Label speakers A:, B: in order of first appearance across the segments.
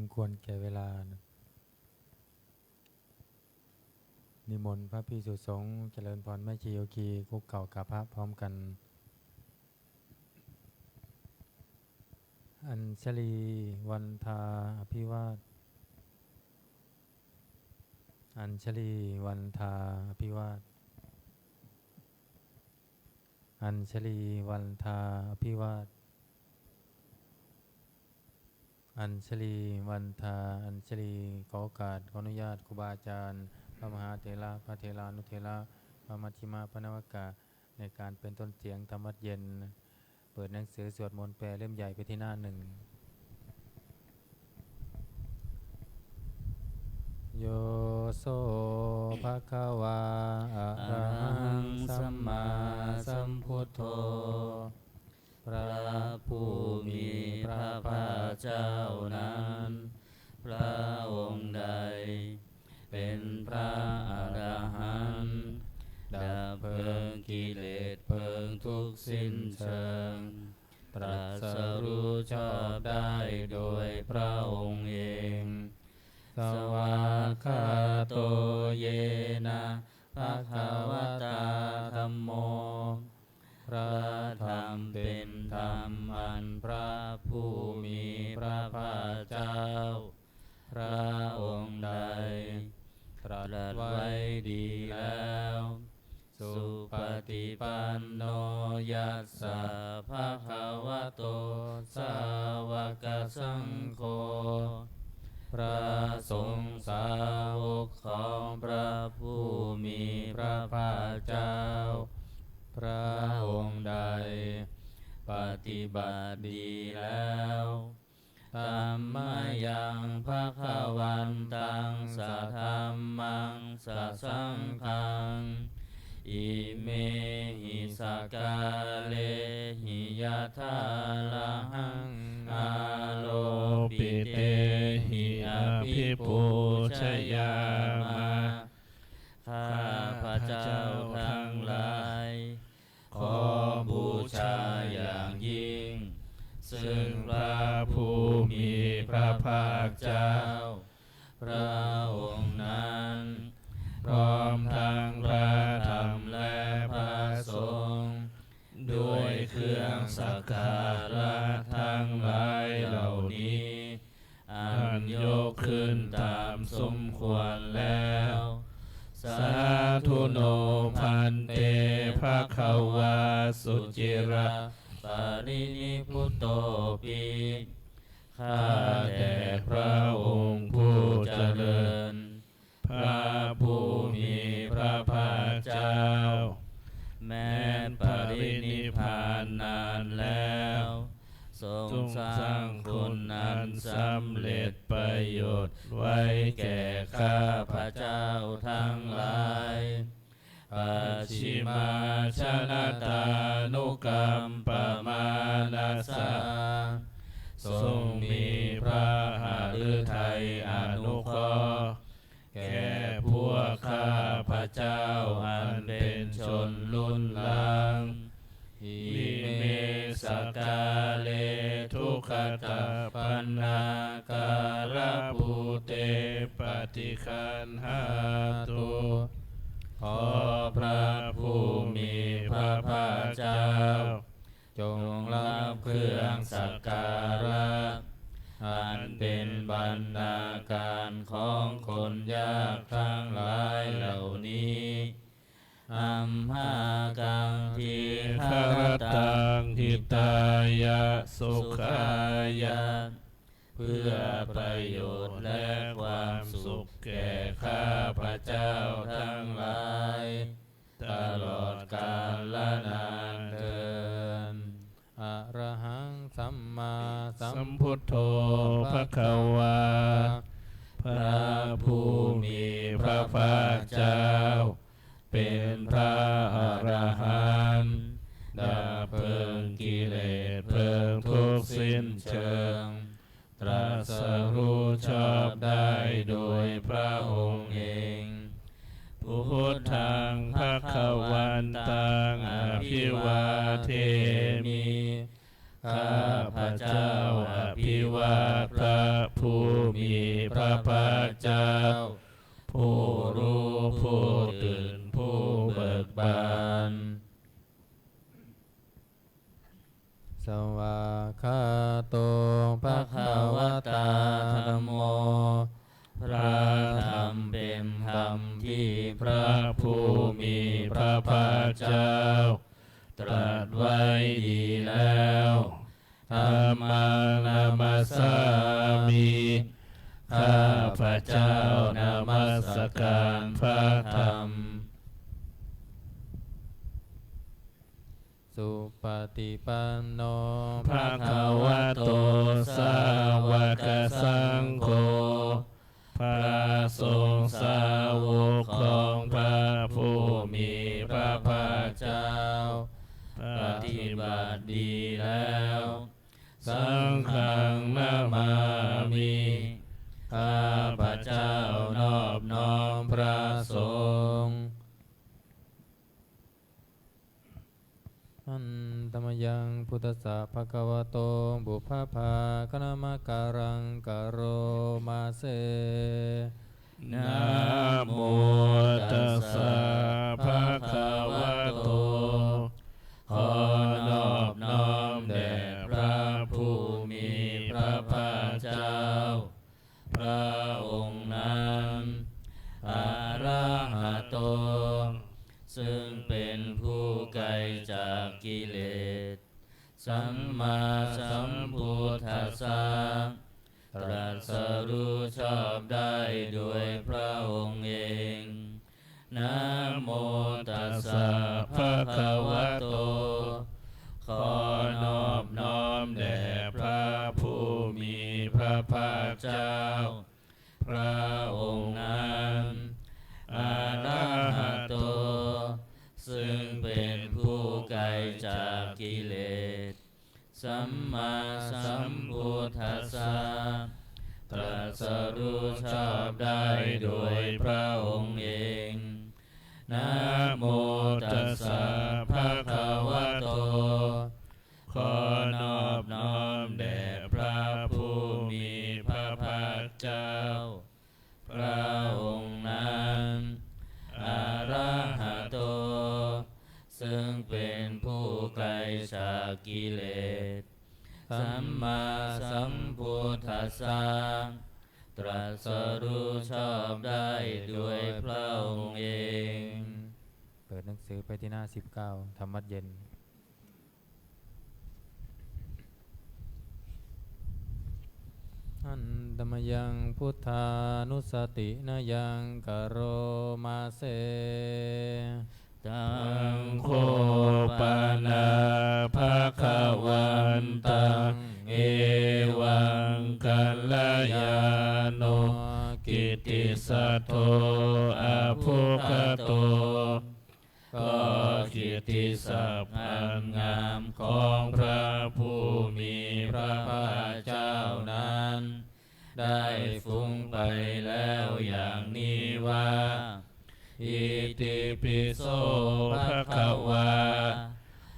A: มควรแก่เวลานิมนต์พระภิกษุสงฆ์เจริญพรแม่ชีโยคีคุกเข่ากราบพระพร้อมกันอัญชลีวันทาอภิวาทอัญชลีวันทาอภิวาทอัญชลีวันทาอภิวาทอัญชลีวันทาอัญชลีขอโอกาสขออนุญาตครูบาอาจารย์พระมหาเถระพระเถรานุเถระพระมัชฌิมาพระนวากะในการเป็นต้นเสียงธรรมวัดเย็นเปิดหนังสือสวดมนต์แปลเล่มใหญ่ไปที่หน้าหนึ่งโยโสภะคะวาอะระหังสัมมาสัมพุทโธพระผู้มีพระภาคเจ้านั้นพระองค์ใดเป็นพระอรหันต์ดับเพลิงกิเลสเพลิงทุกสิ้นเชิงตรัสรู้ชอบได้โดยพระองค์เองสวากขาโตเยนะภะคะวะตาธัมโมพระธรรมเป็นธรรมอันพระผู้มีพระภาคเจ้าพระองค์ใดตรัสไว้ดีแล้วสุปฏิปันโนยัสสะภะคะวะโตสาวกสังโฆพระสงฆ์สาวกของพระผู้มีพระภาคเจ้าพระองค์ใดปฏิบัติดีแล้วธัมมายังภะคะวันตังสัทธัมมังสัสสังฆังอิเมหิสกาเลหิยะทาละหังอาโลปิเตหิอภิปูชยามะข้าพระเจ้าทั้งหลายขอบูชาอย่างยิ่งซึ่งพระผู้มีพระภาคเจ้าพระองค์นั้นพร้อมทั้งพระธรรมและพระสงฆ์ด้วยเครื่องสักการะทั้งหลายเหล่านี้อันยกขึ้นตามสมควรแล้วสาธุโนพันเตภะคะวาสุจิระปารินิพุตโตปิข้าแต่พระองค์ผู้เจริญพระผู้มีพระภาคเจ้าแม้ปรินิพพานนานแล้วทรงสร้างคุณนั้นสำเร็จประโยชน์ไว้แก่ข้าพระเจ้าทั้งหลายปัจฉิมาชนะตานุกรรมปมานัสสะทรงมีพระหฤทัยอนุเคราะห์แก่พวกข้าพระเจ้าอันเป็นชนรุ่นหลังอิเมสกาเลทุกขตาปัญหาการะภูเตปฏิคันหาตุขอพระผู้มีพระภาคเจ้าจงรับเครื่องสักการะอันเป็นบรรณาการของคนยากทั้งหลายเหล่านี้อัมหากังทิคารตังทิตายะสุขายะเพื่อประโยชน์และความสุขแก่ข้าพระเจ้าทั้งหลายตลอดกาลและนานเทอญอะระหังสัมมาสัมพุทโธภะคะวาพระผู้มีพระภาคเจ้าเป็นพระอรหันต์ดับเพลิงกิเลสเพลิงทุกสิ้นเชิงตรัสรู้ชอบได้โดยพระองค์เองพุทธังภะคะวันตังอภิวาเทมิ
B: ข้าพระเจ้าอภิวาทพระผู้มีพระภาคเจ้าผู้รู้ผู้ตื่นผู้เบิกบาน
A: สวากขาโตภะคะวะตาธัมโม
B: พระธรรมเป็นธรรมที่พระผู้มีพระภาคเจ้าตรัสไว้ดีแล้วธัมมังนามัสสามิข้าพระเจ้านมัสการพระธรรม
A: สุปฏิปันโน
B: ภะคะวะโตสาวกสังโฆพระสงฆ์สาวกของพระผู้มีพระภาคเจ้าปฏิบัติดีแล้วสังฆังนามามิข้าพระเจ้านอบน้อมพระสงฆ์
A: อันตมยังพุทธสสะภะคะวะโตบุพพาคณมการังกโรมาเส
B: นะโมตัสสะภะคะวะโตขอนอบน้อมแด่พระผู้มีพระภาคเจ้าพระองค์นั้นอะระหะโตซึ่งเป็นผู้ไกลจากกิเลสสัมมาสัมพุทธัสสะตรัสรู้ชอบได้โดยพระองค์เองนะโมตัสสะภะคะวะโตขอนอบน้อมแด่พระผู้มีพระภาคเจ้าพระองค์นั้นอะระหะโตซึ่งเป็นผู้ไกลจากกิเลสสัมมาสัมพุทธัสสะตรัสรู้ชอบได้โดยพระองค์เองนะโมตัสสะภะคะวะโตขอนอบน้อมแด่พระผู้มีพระภาคเจ้าพระองค์นั้นอะระหะโตซึ่งเป็นผู้ไกลจากกิเลสสัมมาสัมพุทธัสสะตรัสรู้ชอบได้ด้วยพระองค์เอง
A: เปิดหนังสือไปที่หน้า19ธรรมวัดเย็นอันตมยังพุทธานุสตินายังกโรมาเส
B: ตังโฆปนาภะคะวันตังเอวังกัลยาโนกิตติสัทโธอะภุคโตก็กิตติศัพท์อันงามของพระผู้มีพระภาคเจ้านั้นได้ฟุ้งไปแล้วอย่างนี้ว่าอิติปิโสภะคะวา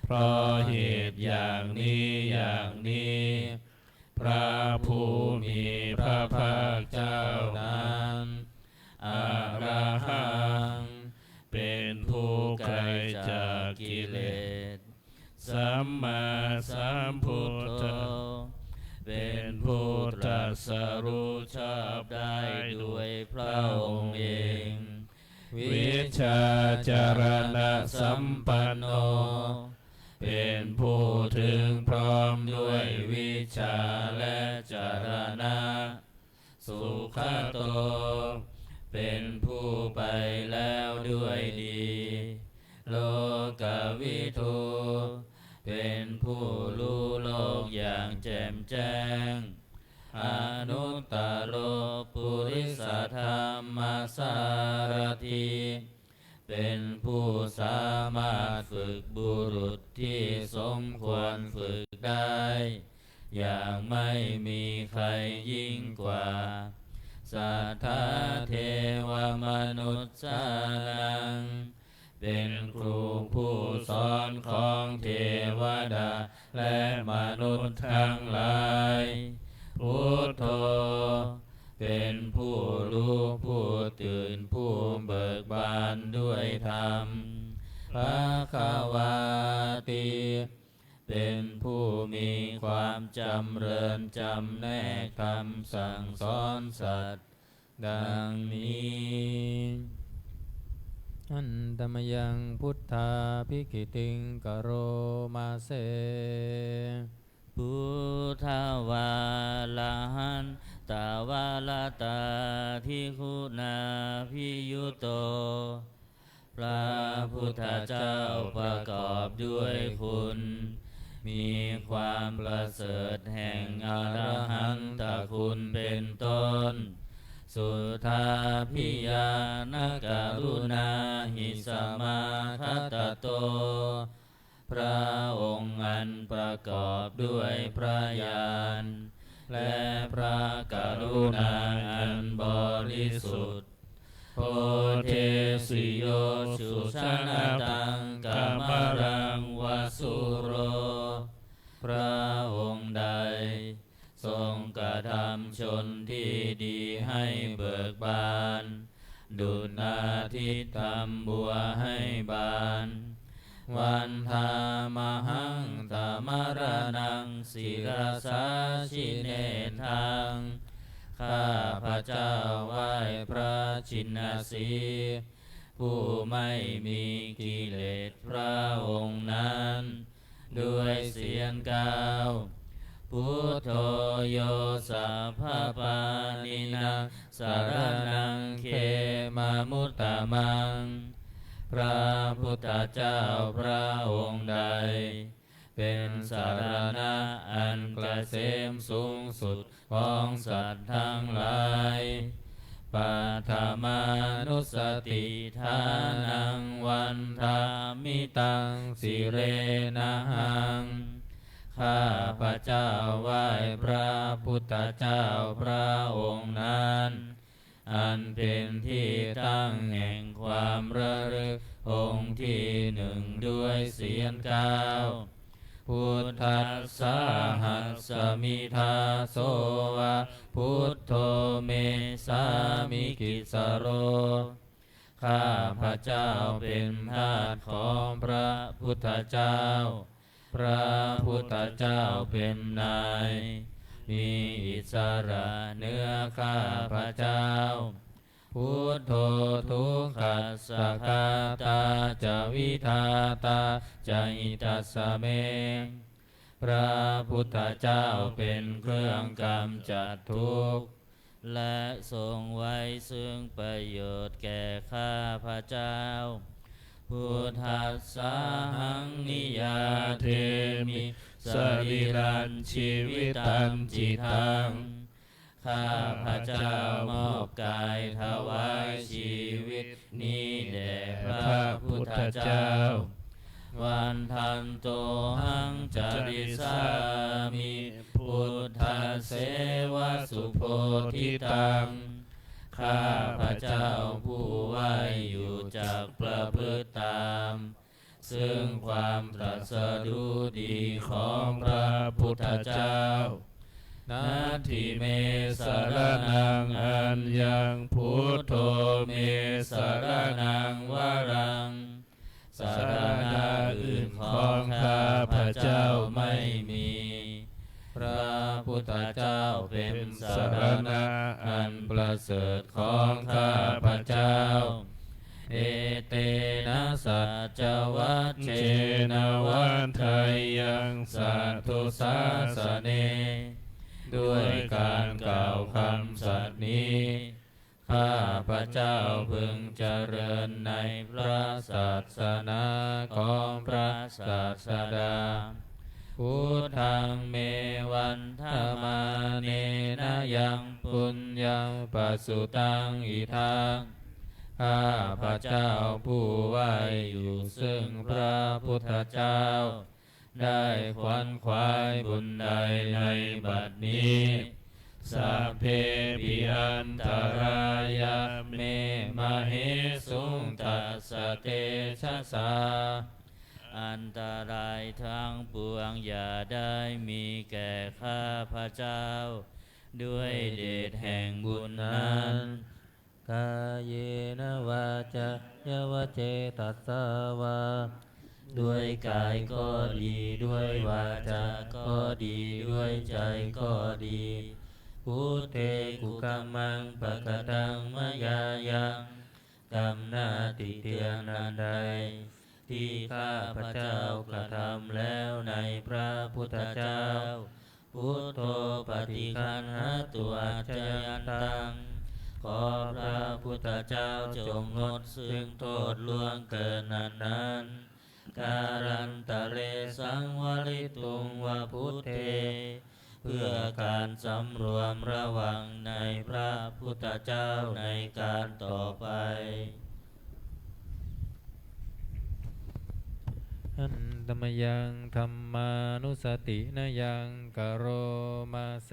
B: เพราะเหตุอย่างนี้อย่างนี้พระผู้มีพระภาคเจ้านั้นอะระหังเป็นผู้ไกลจากกิเลสสัมมาสัมพุทโธเป็นผู้ตรัสรู้ชอบได้ด้วยพระองค์เองวิชาจารณะสัมปันโนเป็นผู้ถึงพร้อมด้วยวิชาและจารณะสุขโตเป็นผู้ไปแล้วด้วยดีโลกวิทูเป็นผู้รู้โลกอย่างแจ่มแจ้งอนุตตโรปุริสธรรมสารถีเป็นผู้สามารถฝึกบุรุษที่สมควรฝึกได้อย่างไม่มีใครยิ่งกว่าสัทธาเทวมนุษย์สานังเป็นครูผู้สอนของเทวดา และมนุษย์ทั้งหลายพุทโธเป็นผู้รู้ผู้ตื่นผู้เบิกบานด้วยธรรมภควาติเป็นผู้มีความจำเริญจำแนกธรรมสั่งสอนสัตว์ดังนี้
A: อันตมยังพุทธาภิกขิติงกโรมาเส
B: พุทธวาลาหันตาวาลาตาทิคุณาภิยุโตพระพุทธเจ้าประกอบด้วยคุณมีความประเสริฐแห่งอรหันตคุณเป็นต้นสุทาภิญาณกรุณาหิสมาคัตโตพระองค์อันประกอบด้วยพระญาณและพระกรุณาอันบริสุทธิ์โพเทสิโยสุชนะตังกัมมรังวสุโรพระองค์ใดทรงกระทำชนที่ดีให้เบิกบานดุจอาทิตย์ทำบัวให้บานวันธามหังธามรนังศิรสาชิเนทังข้าพระเจ้าไหว้พระชินสีห์ผู้ไม่มีกิเลสพระองค์นั้นด้วยเสียงกล่าวพุทโธโยสัพพปานินังสารนังเขมามุตตมังพระพุทธเจ้าพระองค์ใดเป็นสารณะอันเกษมสูงสุดของสัตว์ทั้งหลายปัทมานุสติทานังวันธามิตังสิเรนะหังข้าพระเจ้าไหว้พระพุทธเจ้าพระองค์นั้นอันเป็นที่ตั้งแห่งความระลึกองค์ที่หนึ่งด้วยเสียงกล่าวพุทธัสสะหัสสมิทาโสวะพุทโธเมสามิกิสโรข้าพระเจ้าเป็นทาสของพระพุทธเจ้าพระพุทธเจ้าเป็นนายมีอิสระเหนือข้าพระเจ้าพุทโธทุกขัสสะคาตาจะวิทาตาจะอิตัสสะเมพระพุทธเจ้าเป็นเครื่องกำจัดทุกข์และทรงไว้ซึ่งประโยชน์แก่ข้าพระเจ้าพุทธัสสะหังนิยาเทมิสรีรันชีวิตันจิตังข้าพระเจ้ามอบกายถวายชีวิตนี้แด่พระพุทธเจ้าวันทันโตหังจริสามิพุทธเสวะสุโพธิตังข้าพระเจ้าผู้ไหวอยู่จากประพฤติตามซึ่งความตรัสรู้ดีของพระพุทธเจ้านาทิเมสารนังอัญญังพุทโธเมสารนังวรังสารณะอื่นของข้าพระเจ้าไม่มีพระพุทธเจ้าเป็นสารณะอันประเสริฐของข้าพระเจ้าเอเตนะสัจวัชเชนะวันไทยังสัตตุสาสเนด้วยการกล่าวคำสัตย์นี้ข้าพระเจ้าพึงเจริญในพระศาสนาของพระศาสดาพุทธังเมวันธรรมาเนนะยังปุญญังปัสสุตังอิทังข้าพระเจ้าผู้ไหวอยู่ซึ่งพระพุทธเจ้าได้ขวนขวายบุญใดในบัดนี้สัพเพปิอันตรายาเมมเหสุงตัสสะเตชะสา
C: อันตรายทั้งปวงอย่าได้มีแก่ข้าพระเจ้าด้วยเดชแห่งบุญนั้น
A: กายเยนวาจายวเจตัสสาวาด้วยกายก็ดีด้วยวาจาก็ดีด้วยใจก็ดีพุทเทกุกัมมังปะกตังมยายังกรรมหน้าติเตียนนันใดที่ข้าพระเจ้ากระทำแล้วในพระพุทธเจ้าพุทโธปฏิคันหาตัวจยันตังขอพระพุทธเจ้าจงงดซึ่งโทษล่วงเกินนั้นการันตะเลสังวริตุงวพุทเทเพื่อการสำรวมระวังในพระพุทธเจ้าในการต่อไปอันตมยังธรรมานุสตินยังกโรมาเส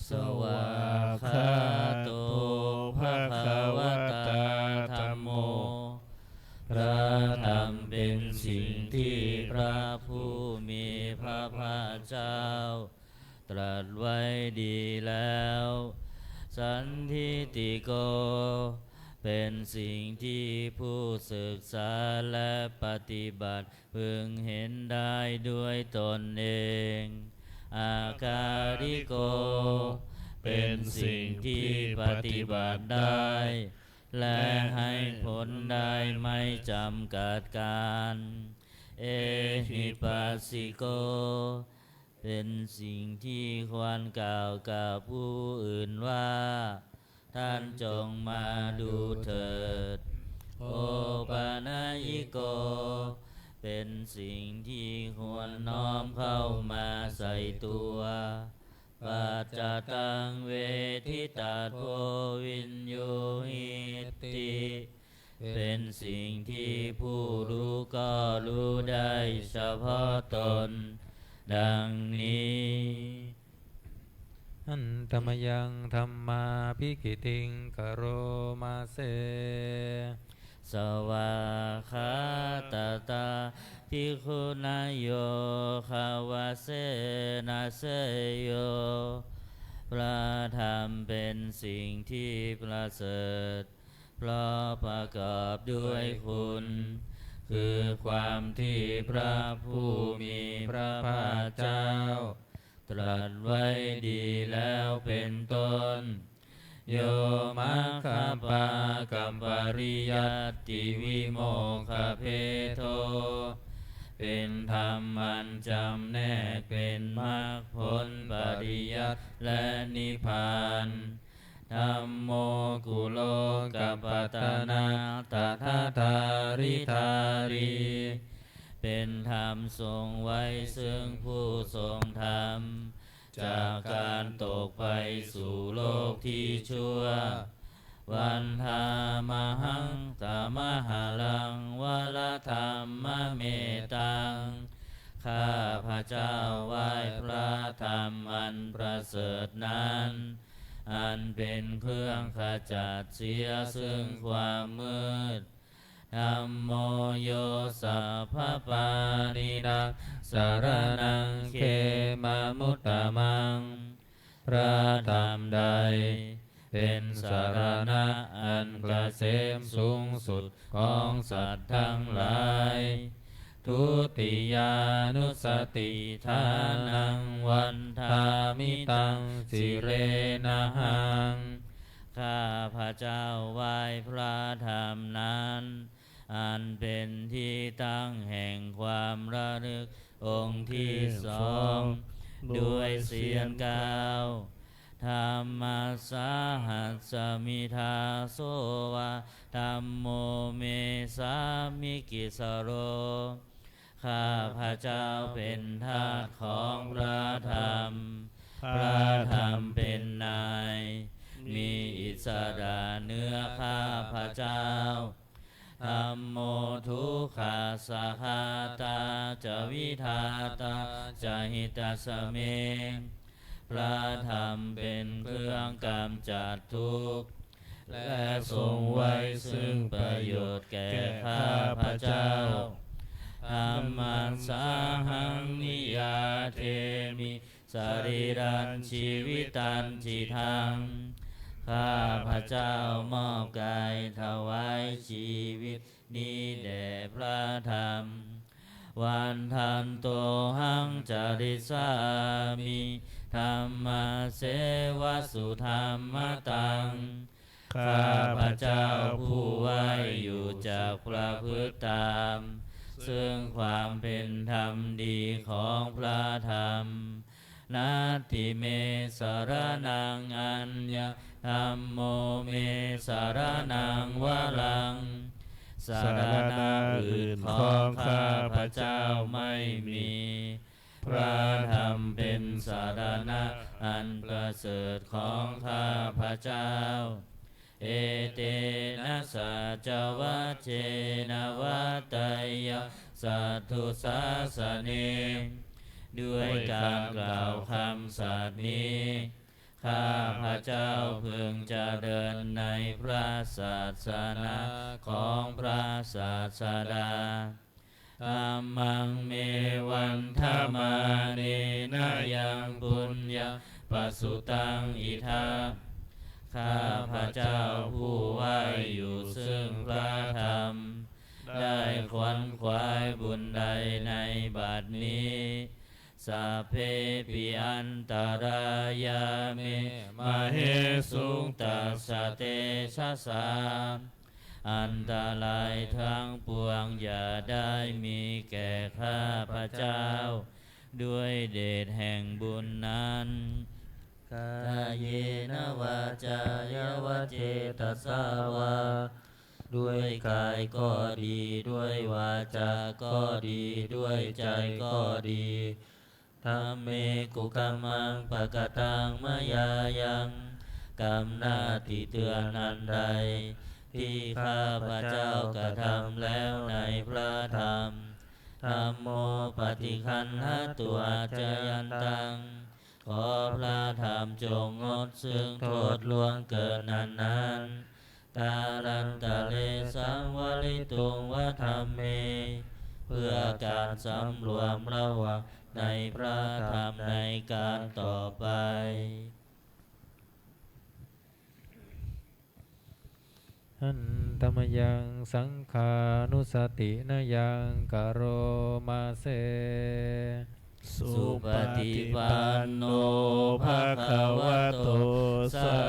A: สวาคาโตภะคะวะตาธัมโมพระธรรมเป็นสิ่งที่พระผู้มีพระภาคเจ้าตรัสไว้ดีแล้วสันทิติโกเป็นสิ่งที่ผู้ศึกษาและปฏิบัติพึงเห็นได้ด้วยตนเองอาการิโกเป็นสิ่งที่ปฏิบัติได้และให้ผลได้ไม่จำกัดการเอหิปัสสิโกเป็นสิ่งที่ควรกล่าวกับผู้อื่นว่าท่านจงมาดูเถิดโอปานายิโกเป็นสิ่งที่ควรน้อมเข้ามาใส่ตัวปัจจตังเวทิตาโพวินโยหิติเป็นสิ่งที่ผู้รู้ก็รู้ได้เฉพาะตนดังนี้อันตมยังธรรมาภิกิติงกโรมาเสสวาคาตตาภิกขุนายโยคาวาเสนาเสโยพระธรรมเป็นสิ่งที่ประเสริฐเพราะประกอบด้วยคุณคือความที่พระผู้มีพระภาคเจ้าตรัสไว้ดีแล้วเป็นต้นโยมัคคปากัมปริยัตติวิโมกขเพโทเป็นธรรมอันจำแนกเป็นมรรคผลปริยัติและนิพพานธัมโมกุโลกัปปตนาตถาธาริธารีเป็นธรรมทรงไว้ซึ่งผู้ทรงธรรมจากการตกไปสู่โลกที่ชั่ววันธามหังตามหาลังวลธรรมเมตังข้าพระเจ้าไหว้พระธรรมอันประเสริฐนั้นอันเป็นเครื่องขจัดเสียซึ่งความมืดธัมโมโยสัพพปานินังสารนังเขมามุตตมังพระธรรมใดเป็นสารณะอันเกษมสูงสุดของสัตว์ทั้งหลายทุติยานุสติทานังวันทามิตังสิเรนะหังข้าพระเจ้าไหว้พระธรรมนั้นอันเป็นที่ตั้งแห่งความระลึกองค์ที่สองด้วยเสียงกล่าวธรรมสาหัสสมิทาโสวะธัมโมเมสามิกิสโรข้าพระเจ้าเป็นทาสของพระธรรมพระธรรมเป็นนายมีอิสระเหนือข้าพระเจ้าธัมโมทุกขาสาหาตาจะวิทาตาจะหิตาสเมพระธรรมเป็นเครื่องกำจัดทุกข์และทรงไว้ซึ่งประโยชน์แก่ข้าพระเจ้า
C: ธัมมัสสาหังนิยาเทมิสรีรันชีวิตันจิทังข้าพระเจ้ามอบกายถวายชีวิตนี้แด่พระธรรมวันทันโตหังจาริสามิธรรมเสวสุธรรมตังข้าพระเจ้าผู้ไว้อยู่จากประพฤติตามซึ่งความเป็นธรรมดีของพระธรรมนาทิเมสารนังอัญญธัมโมเมสารนังวรังสารณะอื่นของข้าพระเจ้าไม่มีพระธรรมเป็นสารณะอันประเสริฐของข้าพระเจ้าเอเตนะสัจวัชเชนะวัตตยสัทธุสาสเนด้วยการกล่าวคำสัตย์นี้ข้าพระเจ้าพึงจะเดินในพระศาสนาของพระศาสดาธัมมังเมวันธรรมาเนนะยังปุญญปัสสุตังอิทัปข้าพระเจ้าผู้ไว้อยู่ซึ่งพระธรรมได้ขวนขวายบุญใดในบัดนี้สัพเพปิอันตรายาเมมาเหสุงตัสสะเตชะสาอันตรายทั้งปวงอย่าได้มีแก่ข้าพระเจ้าด้วยเดชแห่งบุญนั้นกายเยนะวาจายวเจตสาวาด้วยกายก็ดีด้วยวาจาก็ดีด้วยใจก็ดีธัมเมกุกัมมังปะกตังมยายังกรรมหน้าที่เตือนอันใดที่ข้าพระเจ้ากระทำแล้วในพระธรรมธัมโมปฏิคันหตุอาจยันตังขอพระธรรมจงงดซึ่งโทษล่วงเกินนั้นตาลันตะเลสังวลิตุงวะธรรมเมเพื่อการสำรวมระวังในพระธรรมในการต่อไป
A: อันตมยังสังขานุสตินายังกโรมาเส
C: สุปฏิปันโนภะคะวะโตสา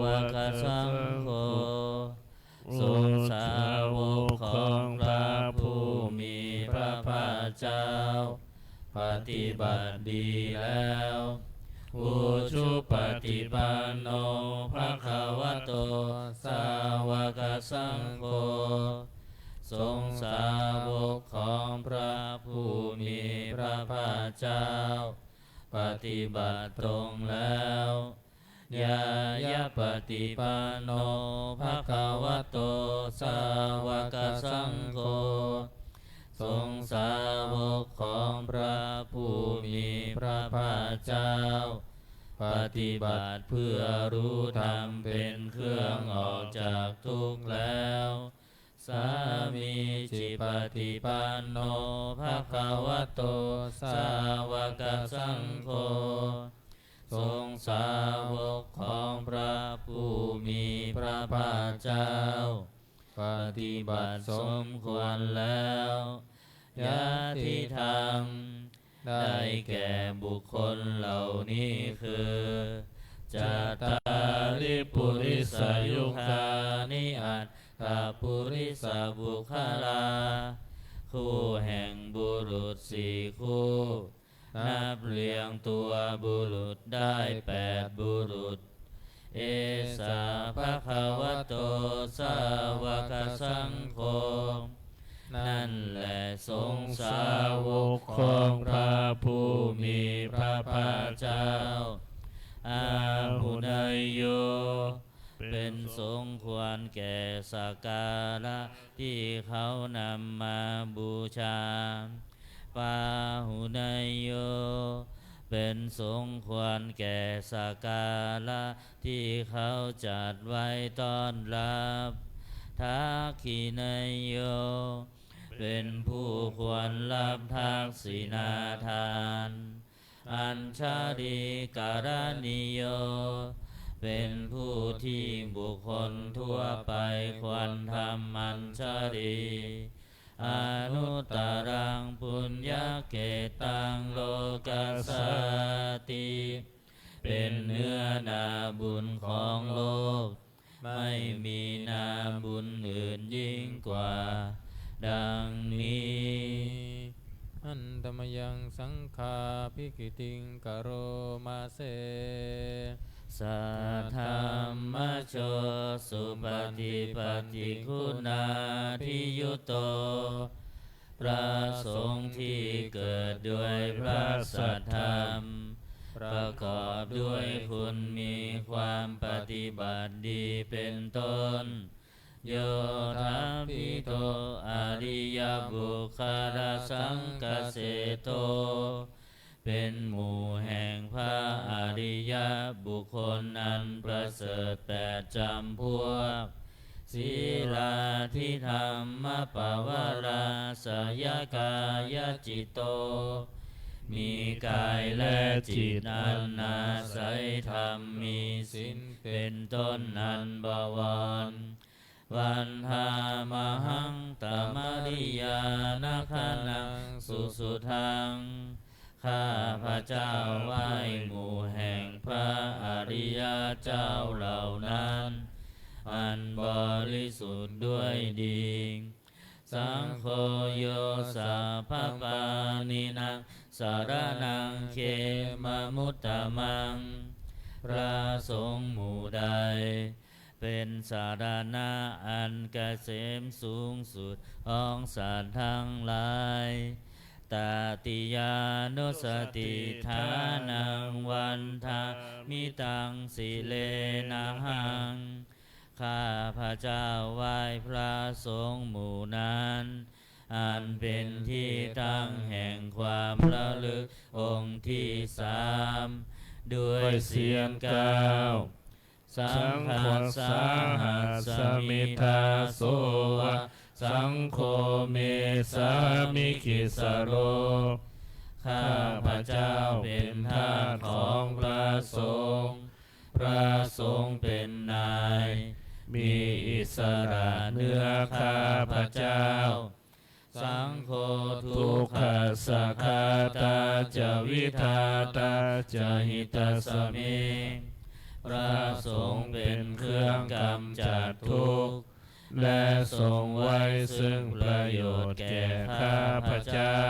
C: วกสังโฆทรงสาวกของพระผู้มีพระภาคเจ้าปฏิบัติดีแล้วอุชุปฏิปันโนภะคะวะโตสาวกสังโฆทรงสาวกของพระผู้มีพระภาคเจ้าปฏิบัติตรงแล้วยายะปฏิปันโนภะคะวะโตสาวกสังโฆทรงสาวกของพระผู้มีพระภาคเจ้าปฏิบัติเพื่อรู้ธรรมเป็นเครื่องออกจากทุกข์แล้วสามีจิปฏิปันโนภะคะวะโตสาวกสังโฆทรงสาวกของพระผู้มีพระภาคเจ้าปฏิบัติสมควรแล้วยะทิทางได้แก่บุคคลเหล่านี้คือจัตตาริปุริสยุคานิอัตถปุริสบุคลาคู่แห่งบุรุษสี่คู่นับเรียงตัวบุรุษได้8บุรุษเอสาภะคะวะโตสาวกสังโฆนั่นแหละสงฆ์สาวกของพระผู้มีพระภาคเจ้าอาหุนายโยเป็นสงฆ์ควรแก่สักการะที่เขานำมาบูชาปาหุนายโยเป็นสงฆ์ควรแก่สักการะที่เขาจัดไว้ต้อนรับทักขินายโย เป็นผู้ควรรับทักษิณาทานอัญชาลีการณิโยเป็นผู้ที่บุคคลทั่วไปควรทำอัญชาลีอนุตตรังปุญญเกตังโลกัสสติเป็นเนื้อนาบุญของโลกไม่มีนาบุญอื่นยิ่งกว่าดังนี้
A: อันตมยังสังฆาภิกิติงกโรมาเส
C: สัทธรรมโชสุปฏิปันติคุณาภิยุโตพระสงฆ์ที่เกิดด้วยพระสัทธรรมประกอบด้วยคุณมีความปฏิบัติดีเป็นต้นโยธาภิโตอริยบุคคลสังฆเสโตเป็นหมู่แห่งพระอริยบุคคลอันประเสริฐแปดจำพวกศีลาธิธรรมปวาราสยกายจิตโตมีกายและจิตอันอาศัยธรรมมีศีลเป็นต้นอันบวรวันหามหังตมริยานาคานังสุสุทังข้าพระเจ้าไหว้หมู่แห่งพระอริยเจ้าเหล่านั้นอันบริสุทธิ์ด้วยดีสังโฆโยสัพพปานินังสารนังเขมมุตตมังพระสงฆ์หมู่ใดเป็นสารณะอันเกษมสูงสุดของสัตว์ทั้งหลายตติยานุสติฐานังวันทามิตังสิเลนะหังข้าพระเจ้าไหว้พระสงฆ์หมู่นั้นอันเป็นที่ตั้งแห่งความระลึกองค์ที่สามด้วยเสียงก้าวสังฆัสสาหัสมิทาโสสังโฆเมสามิคิสโรข้าพระเจ้าเป็นทาสของพระสงฆ์พระสงฆ์เป็นนายมีอิสระเหนือข้าพระเจ้าสังโฆทุกขสักขาตาจวิทาตาจหิตาสเมพระสงฆ์เป็นเครื่องกำจัดทุกข์และทรงไว้ซึ่งประโยชน์แก่ข้าพระเจ้า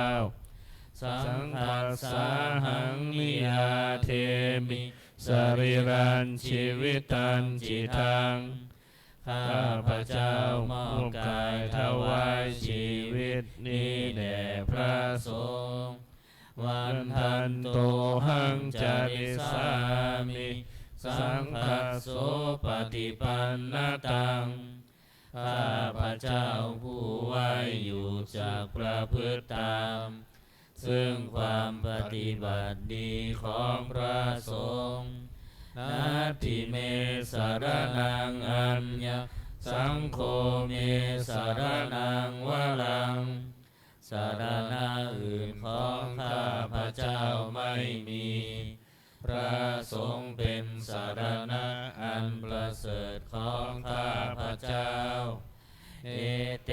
C: สังฆัสสาหังนิยาเทมิสรีรันชีวิตันจิตังข้าพระเจ้ามอบกายถวายชีวิตนี้แด่พระสงฆ์วันทันโตหังจาริสามิสังฆโสปฏิปันนตังข้าพระเจ้าผู้ไหวอยู่จากประพฤติตามซึ่งความปฏิบัติดีของพระสงฆ์นาทิเมสารนังอัญญสังโฆเมสารนังวรังสารณะอื่นของข้าพระเจ้าไม่มีพระสงฆ์เป็นสารณะอันประเสริฐของข้าพระเจ้าเอเต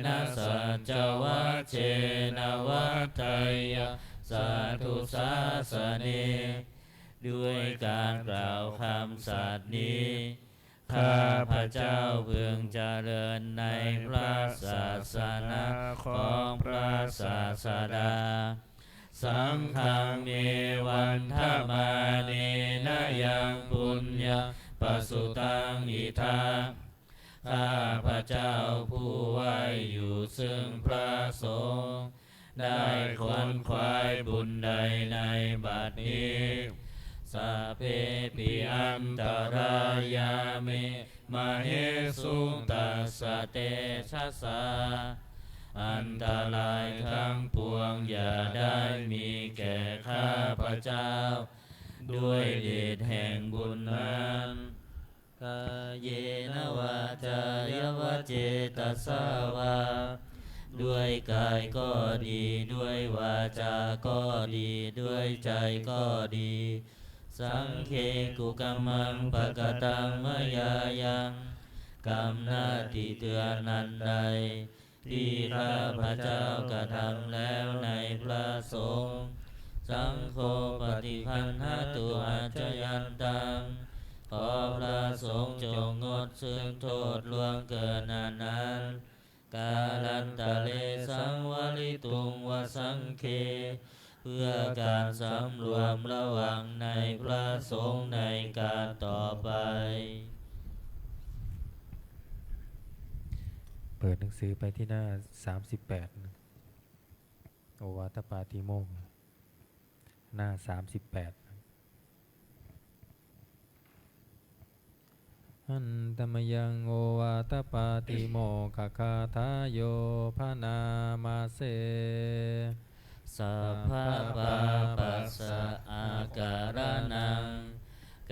C: นะสัจวัชเชนะวัฏไทยสาธุสาสเนด้วยการกล่าวคำสัตย์นี้ข้าพระเจ้าพึงเจริญในพระศาสนาของพระศาสดาสังฆังเมวันธมาเนนะยังปุญญาปสุตังอิทาข้าพระเจ้าผู้ไหวอยู่ซึ่งพระสงฆ์ได้ขวนขวายบุญใดในบัดนี้สัพเพปิอันตรายามิมเหสุตัสสะเตชะสาอันตรายทั้งปวงอย่าได้มีแก่ข้าพระเจ้าด้วยเดชแห่งบุญนั้นกายเยนะวาจายวเจตสาวา ด้วยกายก็ดีด้วยวาจาก็ดีด้วยใจก็ดีสังเคกุกัมมังปะกตังมยายังกรรมหน้าที่เตือนนั้นใดที่ข้าพระเจ้ากระทำแล้วในพระสงฆ์สังโฆปฏิคันหาตุอาจยันตังขอพระสงฆ์จงงดซึ่งโทษล่วงเกินนั้นกาลันตะเลสังวลิตุงวสังเคเพื่อการสำรวมระวังในพระสงฆ์ในการต่อไป
A: เปิดหนังสือไปที่หน้า38โอวาทปาติโมกข์หน้า38หันตมยังโอวาทปาติโมกขคาทาโยภนามาเส
C: สัพพะปาปัสสะอาการนัง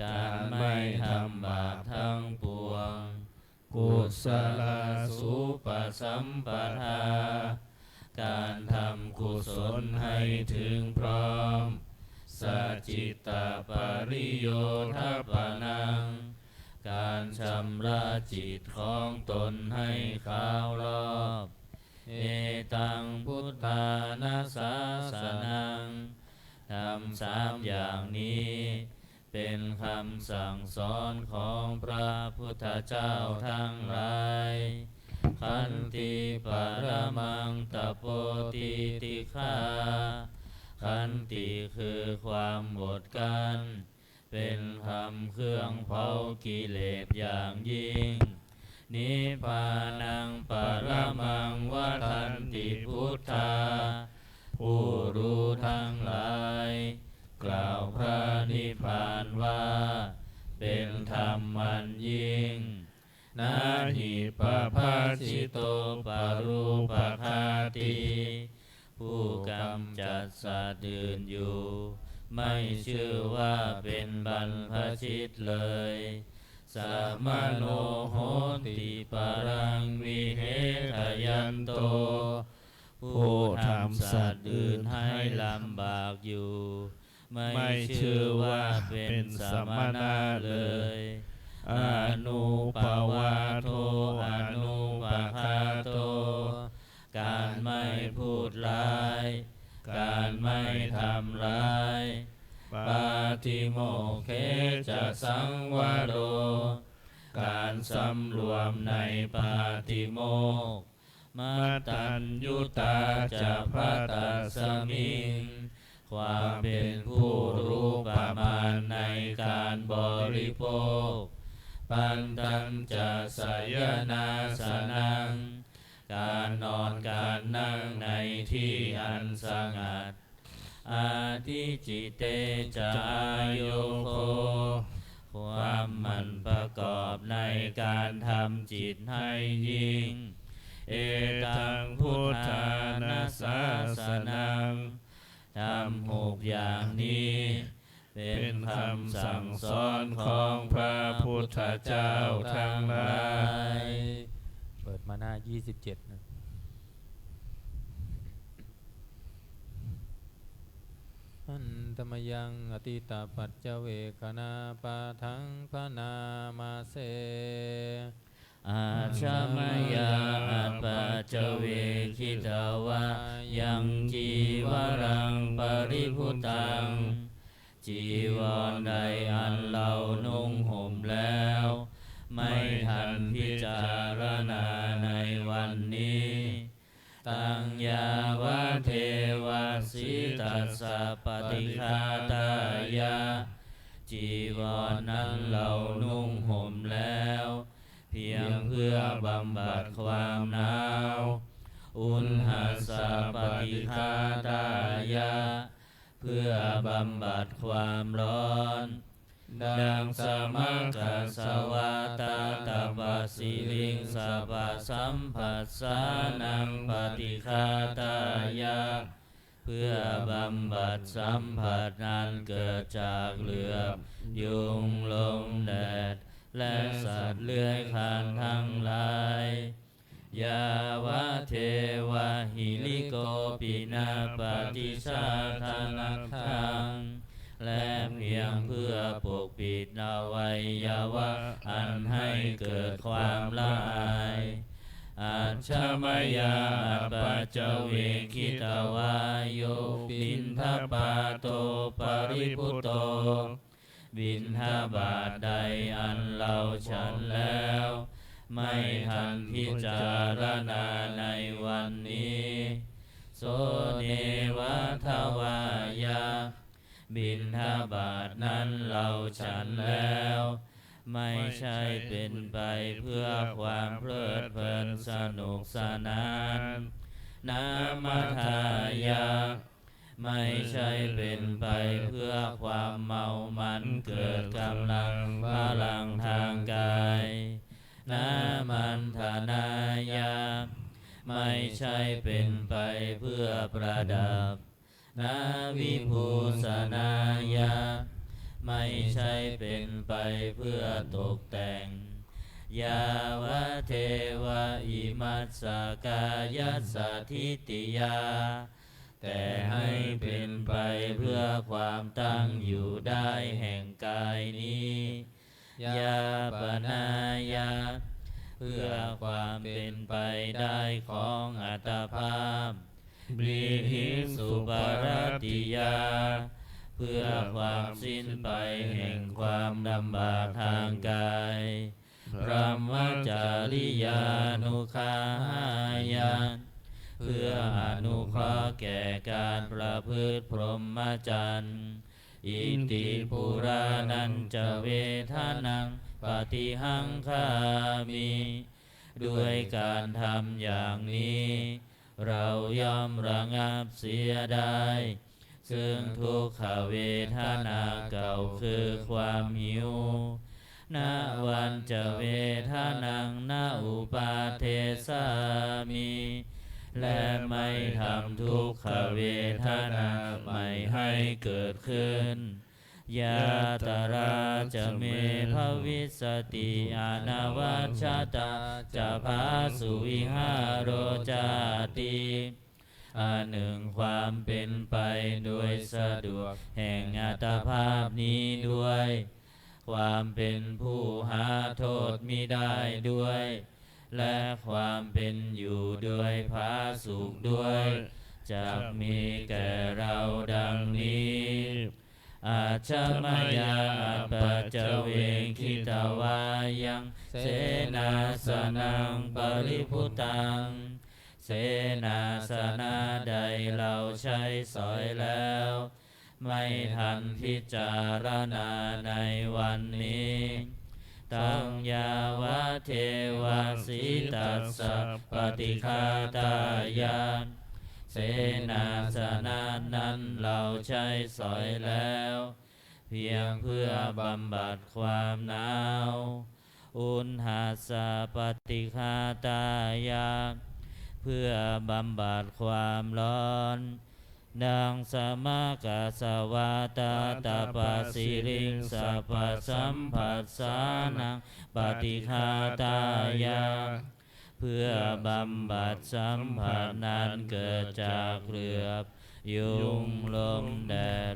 C: การไม่ทำบาปทั้งปวงกุศลสุปสัมปทาการทำกุศลให้ถึงพร้อมสัจจิตตปริโยทปนังการชำระจิตของตนให้ขาวรอบเอตังพุทธานาสาสนังทำ3อย่างนี้เป็นคำสั่งสอนของพระพุทธเจ้าทั้งหลายขันติปรมังตโปติติฆาขันติคือความอดกั้นเป็นคำเครื่องเผากิเลสอย่างยิ่งนิพพานังปรมังวทันติพุทธาผู้รู้ทั้งหลายกล่าวพระนิพพานว่าเป็นธรรมมันยิ่งนาหิปภาสิโตปรูปคาติผู้กำจัดสัตว์อื่นอยู่ไม่ชื่อว่าเป็นบรรพชิตเลยสัมมโนโหติปรังวิเหทยันโตผู้ทำสัตว์อื่นให้ลำบากอยู่ไม่ชื่อว่าเป็นสมณะเลยอนุปวาโทอนุปคาโตการไม่พูดร้ายการไม่ทำร้ายปาติโมกเขจะสังวโรการสำรวมในปาติโมกข์มัตตัญญูตาจะพระตัสสมิงความเป็นผู้รู้ประมาณในการบริโภคปันตังจะสยนาสนังการนอนการนั่งในที่อันสงัดอาทิจิเตจะอายุโคความมันประกอบในการทำจิตให้ยิ่งเอตังพุทธานาสาสนังทำ6อย่างนี้เป็นคำสั่งสอนของพระพุทธเจ้าทั้งหลาย
A: เปิดมาหน้า27นะหันตมยังอติตาปัจเจเวคณาปาทังพนามาเส
C: อาชามยาอัปปะเจเวคิตาวะยังจีวรังปริพุตังจีวรใดอันเรานุ่งห่มแล้วไม่ทันพิจารณาในวันนี้ตังยาวะเทวะสิตัสสะปฏิฆาตายะจีวรนั้นเรานุ่งห่มแล้วเพียงเพื่อบำบัดความหนาวอุณหัสสะปฏิฆาตายะเพื่อบำบัดความร้อนดังสมัคคสวาตาตปะสิลิงสปะสัมผัสสานังปฏิฆาตายะเพื่อบำบัดสัมผัสนั้นเกิดจากเหลือบยุงลมแดดและสัตว์เลื้อยคลานทั้งหลาย ยาวะเทวะหิริโกปินาปฏิชาทานังทังและเพียงเพื่อปกปิดอวัยวะอันให้เกิดความละอายอัจฉมยาปัจจเวคิตวายโยบินทปาโตปริพุตโตบิณฑบาตใดอันเราฉันแล้วไม่ทันพิจารณาในวันนี้โสเนวะทวายาบิณฑบาตนั้นเราฉันแล้วไม่ใช่เป็นไปเพื่อความเพลิดเพลินสนุกสนานนามัทายาไม่ใช่เป็นไปเพื่อความเมามันเกิดกำลังพลังทางกายนามันธนายาไม่ใช่เป็นไปเพื่อประดับนาวิภูสนายาไม่ใช่เป็นไปเพื่อตกแต่งยาวะเทวะอิมัสสกายสัทธิติยาแต่ให้เป็นไปเพื่อความตั้งอยู่ได้แห่งกายนี้ยาปนายาเพื่อความเป็นไปได้ของอัตภาพบิหิสุปรติยาเพื่อความสิ้นไปแห่งความลำบากทางกายพรหมจาริยานุคาหายานเพื่ออนุเคราะห์แก่การประพฤติพรหมจรรย์อิติปุรานันจะเวทานังปฏิหังคามิด้วยการทำอย่างนี้เราย่อมระงับเสียได้ซึ่งทุกขเวทนาเก่าคือความหิวนาวันจะเวทนังนาอุปาเทสามิและไม่ทำทุกขเวทนาไม่ให้เกิดขึ้นยาตราจะเมภวิสติอนวัชชตาจะพาสุวิหารโรจาติอันหนึ่งความเป็นไปโดยสะดวกแห่งอัตภาพนี้ด้วยความเป็นผู้หาโทษมิได้ด้วยและความเป็นอยู่ด้วยผาสุขด้วยจะมีแก่เราดังนี้อาชมยาปัจจเวคิตวายังเสนาสนังปริพุตังเสนาสนะใดเราใช้สอยแล้วไม่ทันพิจารณาในวันนี้ตังยาวะเทวาสิตัสสะปฏิฆาตายานเสนาสนะนั้นเราใช้สอยแล้วเพียงเพื่อบำบัดความหนาวอุณหาสะปฏิฆาตายานเพื่อบำบัดความร้อนดังสมกสวาตาตาปสิริงสัพพสัมผัสสานังปฏิฆาตายาเพื่อบำบัดสัมผัสนั้นเกิดจากเรือบยุงลมแดด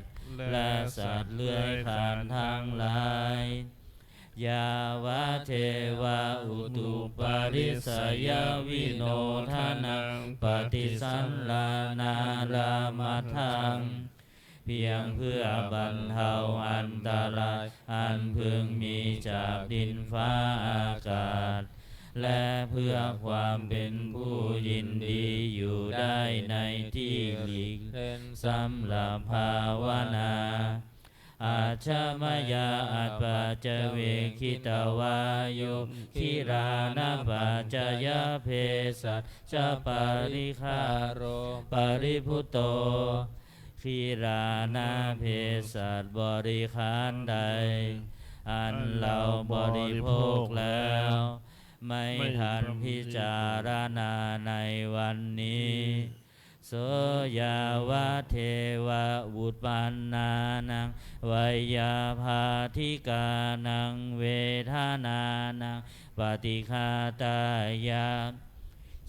C: และสัตว์เลื้อยคลานทั้งหลายยาวะเทวะอุตุปาริสยวิโนทานังปฏิสันลานารามัทธังเพียงเพื่อบรรเทาอันตรายอันพึงมีจากดินฟ้าอากาศและเพื่อความเป็นผู้ยินดีอยู่ได้ในที่หลีกเล่นสำหรับภาวนาอาชมยาอัปปัจจเวคิตวายุคิรานะปัจจยเพสัชจปาริคาโรปริพุตโตคิรานะเพสัชบริขารใดอันเราบริโภคแล้วไม่ทันพิจารณาในวันนี้โสยาวะเทวะวุตปันนานังวยาภาธิกานังเวทานานังปฏิฆาตายา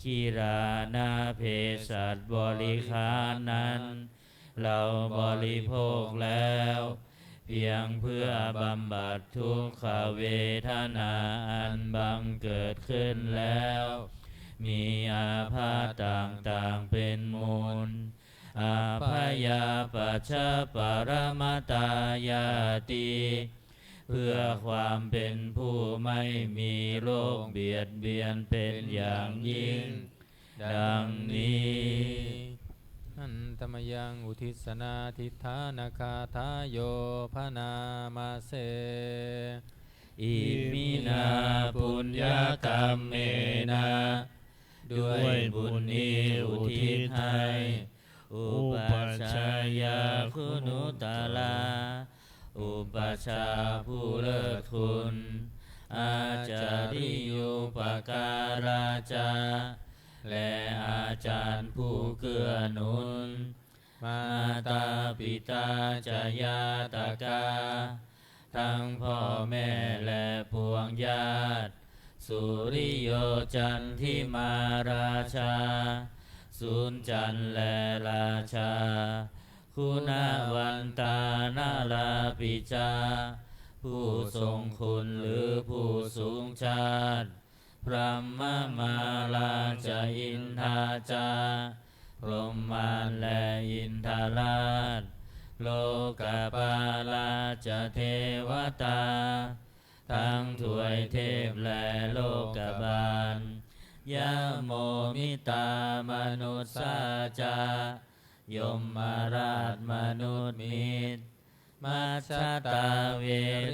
C: คีรานาเพสัชบริขารนั้น เราบริโภคแล้วเพียงเพื่อบำบัดทุกขเวทนาอันบังเกิดขึ้นแล้วมีอาพาธต่างๆเป็นมูลอาพยาปัชชปรมตายาติเพื่อความเป็นผู้ไม่มีโรคเบียดเบียนเป็นอย่างยิ่งดังนี้
A: อันตมยังอุทิศนาทิฏฐานาคาทายโยพนามาเส
C: อิมินาปุญญกรรมเมนะด้วยบุญนี้อุทิศให้อุปัชฌายาคุณุตลาอุปัชฌาย์ผู้เลิศคุณอาจาริยุปการาจาและอาจารย์ผู้เกื้อหนุนมาตาปิตาจายาตกาทั้งพ่อแม่และพวงญาติสุริโยจันทิมาราชาสุนจันและราชาคุณวันตานาลาปิจาผู้ทรงคุณหรือผู้สูงชาติพระมมาลาจาอินทาจาพรหมานและอินทราชโลกปาลาจเทวตาทั้งถวยเทพและโลกบาลยะโมมิตามนุษสาจายมมาราชมนุษย์มิตรมัชฌตาเว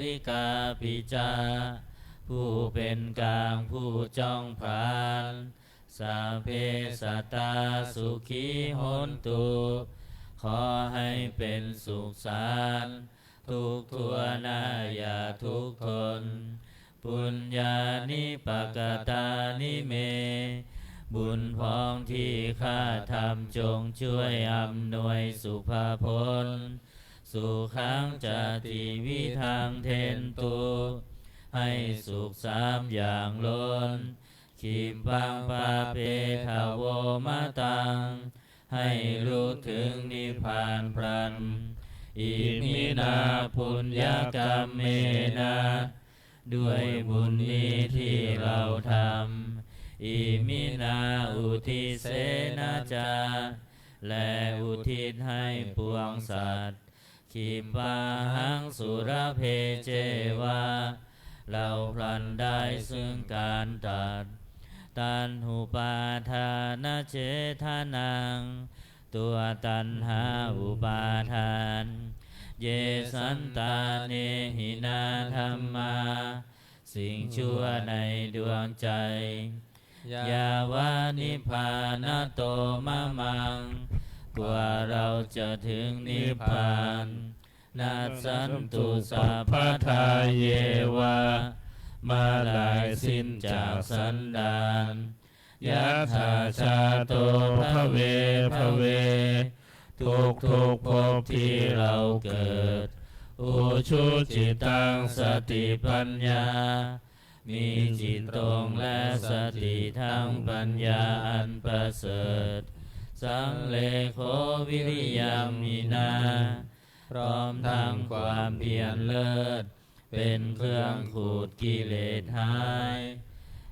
C: ริกาปิจาผู้เป็นกลางผู้จ้องผานสัพเพสัตตาสุขีโหนตุขอให้เป็นสุขสันต์ทุกทั่วหน้าอย่าทุกข์ทนปุญญานิปกตานิเมบุญพ้องที่ข้าทำจงช่วยอำนวยสุภาพลสุขังจติวิทังเทนตุให้สุขสามอย่างล้นคิมปังปาเปทาโวมาตังให้รู้ถึงนิพพานพรันอิมินาปุญญกรรมเมนะด้วยบุญนี้ที่เราทำอิมินาอุทิเสนาจาและอุทิศให้ปวงสัตว์คิมปาหังสุรเพเจวาเราพลันได้ซึ่งการตัดตัณหุปาทานเจทานังตัวตัณหาอุปาทานเยสันตาเนหินาธรรมาสิ่งชั่วในดวงใจยาวานิพพานโตมะมังกว่าเราจะถึงนิพพานนัสสันตุสัพพทาเยวามาลายสิ้นจากสันดานยะถาชาโตภเวภเวทุกภพที่เราเกิดอุชุจิตังสติปัญญามีจิตตรงและสติทั้งปัญญาอันประเสริฐสังเลโควิริยามินาพร้อมทั้งความเพียรเลิศเป็นเครื่องขูดกิเลสหาย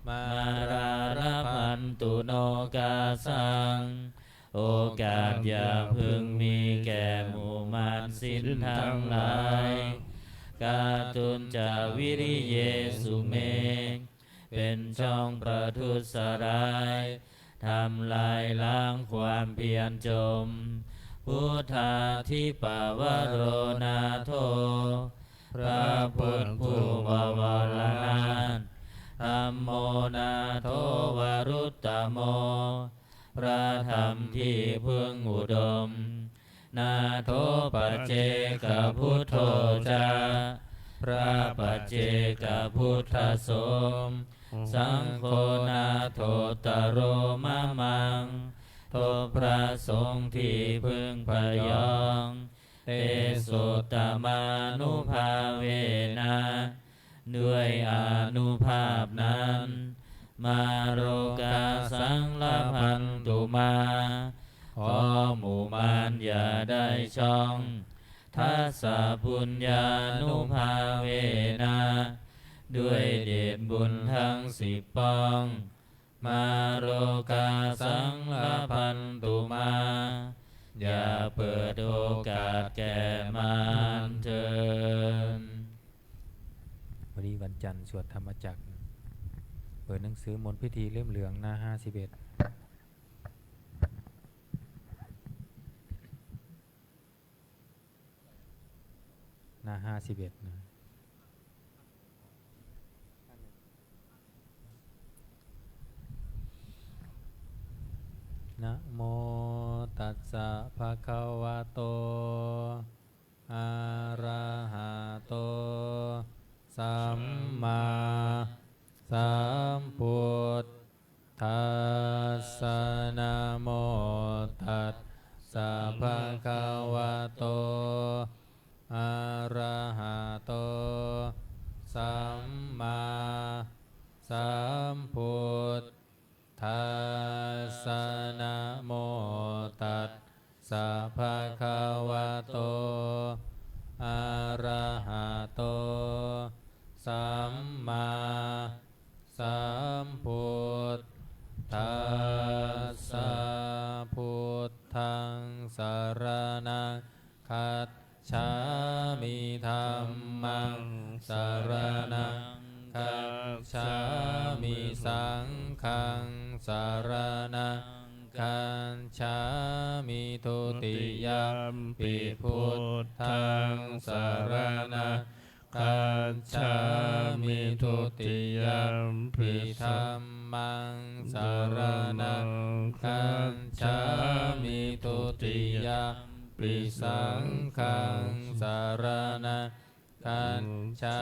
C: มาราระพันตุโนกาสังโอกาสอย่าพึงมีแก่หมู่มารสิ้นทั้งหลายกาตุนจาวิริเยสุเมเป็นช่องประทุษร้ายทำลายล้างความเพียรจมพุทธาธิปาวโรนาโทพระพุทธผู้บวรนาถธัมโมนาโทวรุตตโมพระธรรมที่พึงอุดมนาโทปัจเจกพุทโธจาพระปัจเจกพุทธสมสังโฆนาโทตโรมะมังโทพระสงฆ์ที่พึงพยองเตโสตมานุภาเวนะด้วยอานุภาพนั้น มาโรกาสังละพันตุมาขอหมู่มารอย่าได้ช่องทัสสะปุญญานุภาเวนะด้วยเดชบุญทั้ง10ป้องมาโรกาสังละพันตุมาอย่าเปิดโอกาสแก่มารเถิด
A: วันนี้วันจันทร์สวดธรรมจักรเปิดหนังสือมนต์พิธีเล่มเหลืองหน้า51หน้า51นะโมตัสสะภะคะวะโตอะระหะโตสัมมาสัมพุทธัสสะนะโมตัสสะภะคะวะโตอะระหะโตสัมมาสัมพุทธัสสะนะโมตัสสะภะคะวะโตอะระหะโตสัมมาสัมพุทธัสสะพุทธังสรณังคัจฉามิธัมมังสรณังคัจฉามิสังฆังสรณังคัจฉามิทุติยมปิพุทธังสรณังคัจฉามิทุติยมปิธัมมังสรณังคัจฉามิทุติยมปิสังฆังสรณังคัจฉา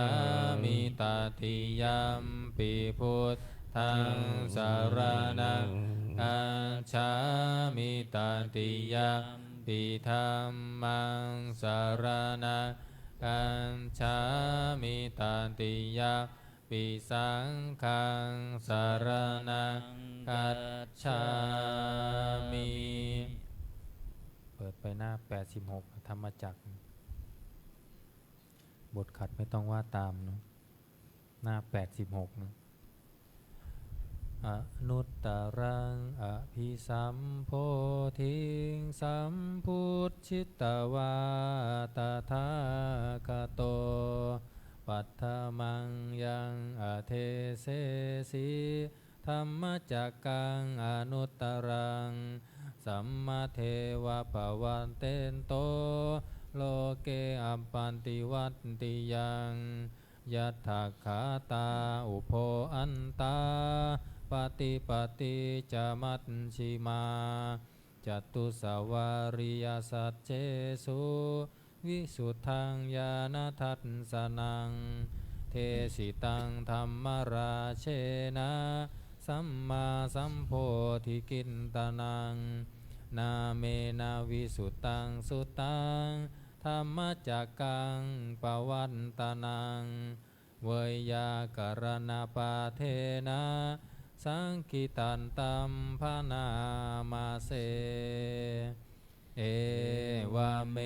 A: มิตติยมปิพุทธังสรณังคัจฉามิตติยมปิธัมมังสรณังคัจฉามิตติยมปิสังฆังสรณังคัจฉามิเปิดไปหน้า86ธรรมจักรบทขัดไม่ต้องว่าตามเนาะหน้า86นะอนุตตรังอภิสัมโพธิงสัมพุทธิตวาตถาคโตปัฏฐมังยังอเทเสสีธัมมจักกังอนุตตรังสัมมาเทวะภวันเตนโตโลเกอัปปันติวัตติยังยัตถาคาตาอุโภอันตาปฏิปฏิจมัตชิมาจตุสาวาริยสัจเจสุวิสุทธังญาณทัสสนังเทสิตังธรรมราเชนะสัมมาสัมโพธิกินตนังนาเมนาวิสุตตังสุตตังธรรมจักกังปวันตนังเวยากรณปาเทนะสังคิตันตัมภนามาเสเอวะเม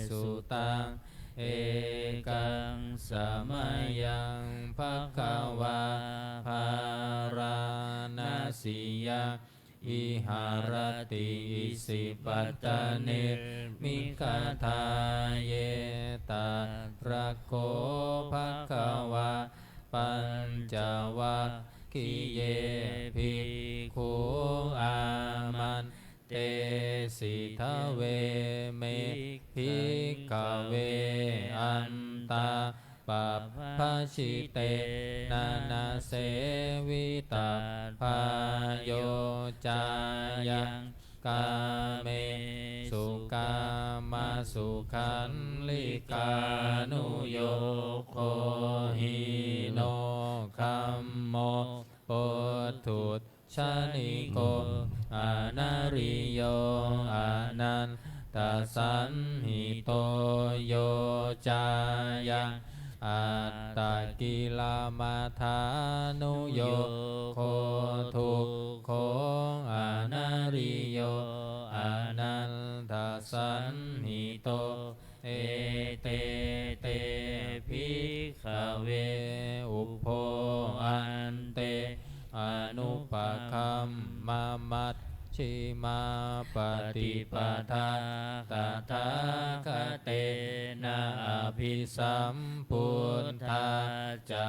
A: สุตังเอกังสมัยยังภควาภารณสียาอิหารติสิปัตตานิมิคาทาเยตาระโคภควาปัญจวัคคีเยภิกขุอามันเตสิทะเวเมภิกขเวอันตาปัปพชิเตนานาเสวิตาพาโยจายังกาเมสุกามาสุขันลิกานุโยโคหิโนคัมโมปุถุชานิโกอานาริโยอานันตสันหิโตโยจายังอัตตกิลามาธานุโยโค เอเตเตภิกขเวอุปโภอันเตอนุปคัมมามัชชิมาปฏิปทาตถาคเตนะอภิสัมพุทธาจะ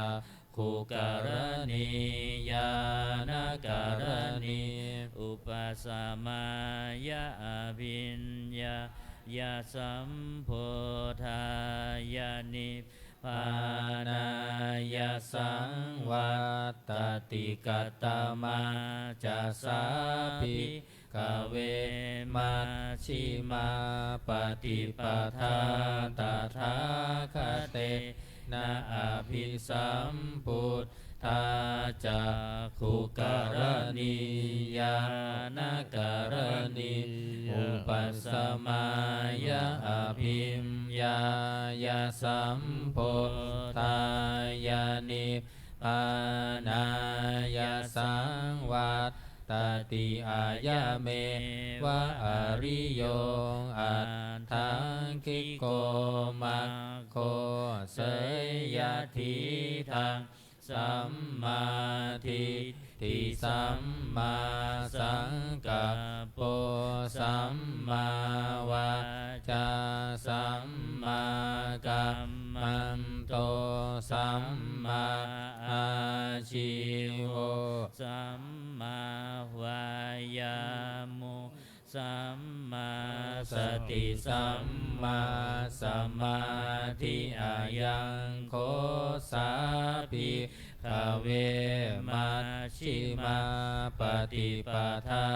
A: ขุการณียานการณีอุปสมายะอภิญญายาสัมโพธายานิพานายาสังวัตติกัตตมาจะสาภิกเวมัชชิมาปฏิปทาตถาคเตนะอภิสัมพุทธาจะขุการณียานการณีอุปสมายะอภิญญายาสัมโพธายานิพานายาสังวัตตติอายะเมวะอริโยอัตถังคิโกมัคโคเสยทิทังสัมมาทิฏฐิสัมมาสังกัปโปสัมมาวาจาสัมมากัมมันโตสัมมาอาชีโวสัมมาวายามุสัมมาสติสัมมาสมาธิอายังโคสาภิกเวมัชชิมาปฏิปทา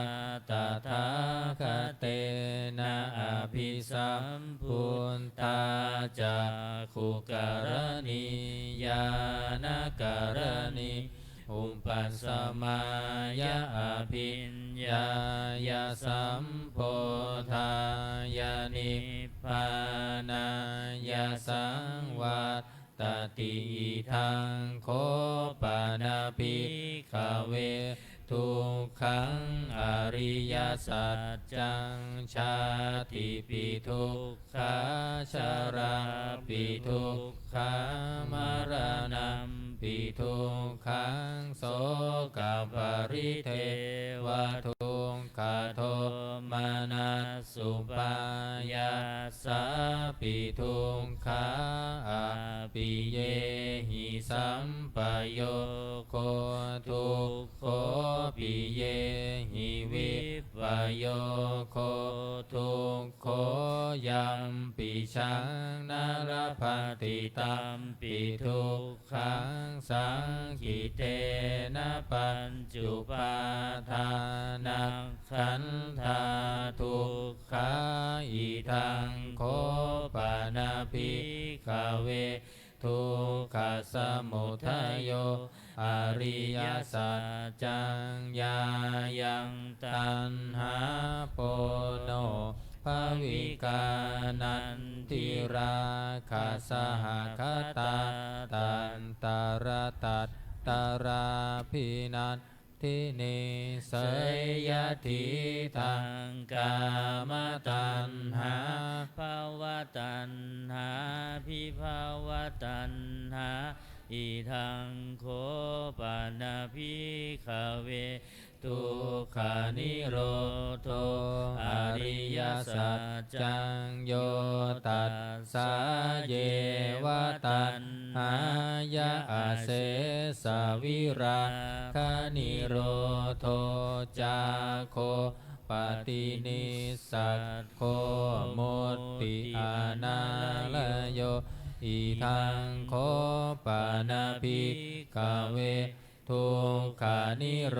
A: ตถาคเตนะอภิสัมพุทธาจะขุการณียานการณีอุปสมายะอภิญญายาสัมโพธายานิพานายาสังวัตตติทังโคปานาภิกขเวทุกขังอริยสัจจังชาติปิทุกขาชาราปิทุกขามรณะปิทุกขังโสกปริเทวทุกขโทมานัสสุปายาสาปิทุกขาอปิเยหิสัมปโยโคทุกโคปิเยหิวิปโยโคทุกโคยัมปิชังนรภัตติตัมปิทุกขังสังขิเตนะปัญจุปาทานังขันธาทุกขาอิทังโคปานาภิกขเวทุกขสมุทัยโยอริยสัจจังยายังตัณหาโปโนภวิกานันทิราคาสหคตาตันตารตัตตาราภินันทินิเสยทิทังกามตัณหาภาวะตัณหาภิภาวะตัณหาอิทังโคปานาภิกขเวทุกขานิโรโธอริยสัจจังโยตัสสะเยวะตัณหายะอาเสสวิราคานิโรโธจาโคปฏินิสัตโคโมตติอานาลโยอิทังโคปานาภิกขเวทุกขานิโร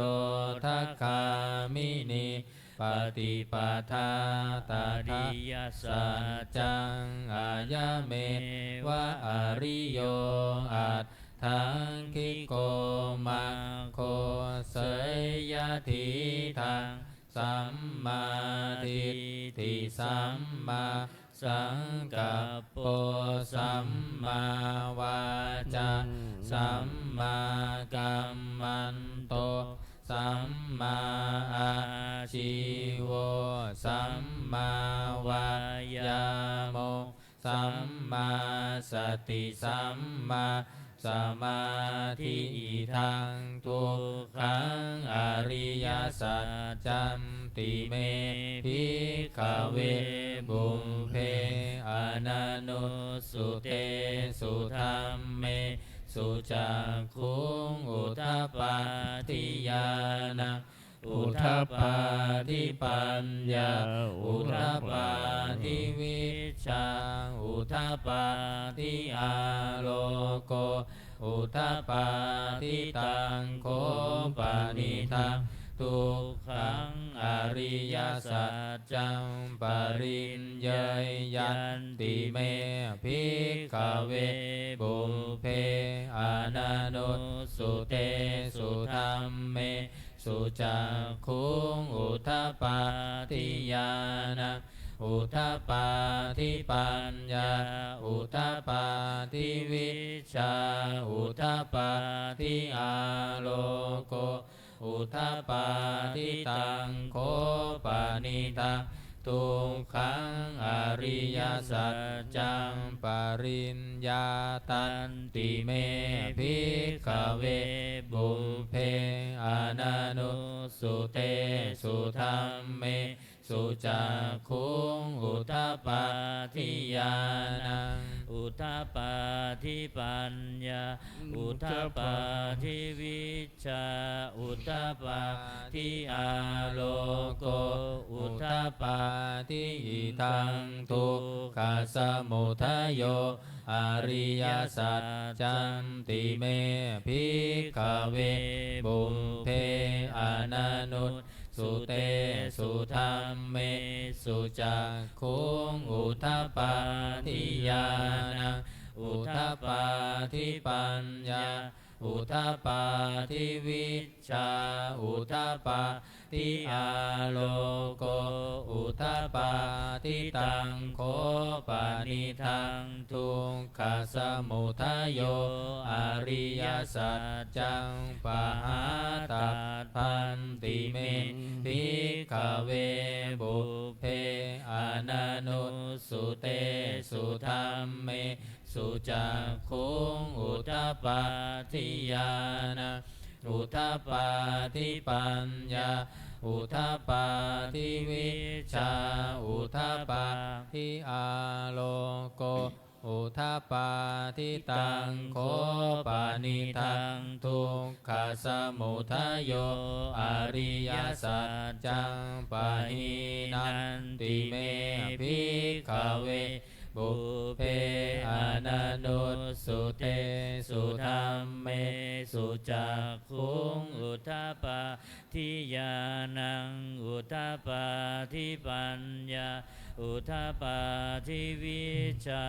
A: ธคามินิปฏิปทาตติยสัจจังอายะเมวะอริโยอัตถังคิโกมัคโคเสยทิทังสัมมาทิฏฐิสัมมาสังกัปโปสัมมาวาจาสัมมากัมมันโตสัมมาอาชีโวสัมมาวายาโม สัมมาสติสัมมาสมาธิอิทังทุกขังอริยสัจจันติเมภิกขเวบุมเพอนันโนสุเตสุธัมเมสุจักขุงอุทธัปปาทิญาณังอุทธัปปาทิปัญญาอุทธัปปาทิวิชชาอุทธัปปาทิอาโลโกอุทธัปปาทิตังโคปานิทังทุกขังอริยสัจจังปริญญายันติเมภิกขเวบุพเพอนันโนสุเตสุธัมเมสุจักขุงอุทธัปปาทิญาณังอุทธัปปาทิปัญญาอุทธัปปาทิวิชชาอุทธัปปาทิอาโลโกอุทธัปปาทิตังโคปานิทังทุกขังอริยสัจจังปริญญาตันติเมภิกขเวบุพเพอนันโนสุเตสุธัมเมสุจักขุงอุทธัปปาทิญาณังอุทธัปปาทิปัญญาอุทธัปปาทิวิชชาอุทธัปปาทิอาโลโกอุทธัปปาทิอิทังทุกขสมุทัยโยอริยสัจจันติเมภิกขเวบุพเพอนันโนสุเตสุธัมเมสุจักขุงอุทธัปปาทิญาณังอุทธัปปาทิปัญญาอุทธัปปาทิวิชชาอุทธัปปาทิอาโลโกอุทธัปปาทิตังโคปานิทังทุกขสมุทัยโยอริยสัจจังปหาตัพพันติเมภิกขเวบุพเพอนันโนสุเตสุธัมเมสุจักขุงอุทธัปปาทิญาณังอุทธัปปาทิปัญญาอุทธัปปาทิวิชชาอุทธัปปาทิอาโลโกอุทธัปปาทิตังโคปานิทังทุกขสมุทัยโยอริยสัจจังปะหินันติเมภิกขเวบุพเพอนันโนสุเตสุธัมเมสุจักขุงอุทธัปปาทิญาณังอุทธัปปาทิปัญญาอุทธัปปาทิวิชชา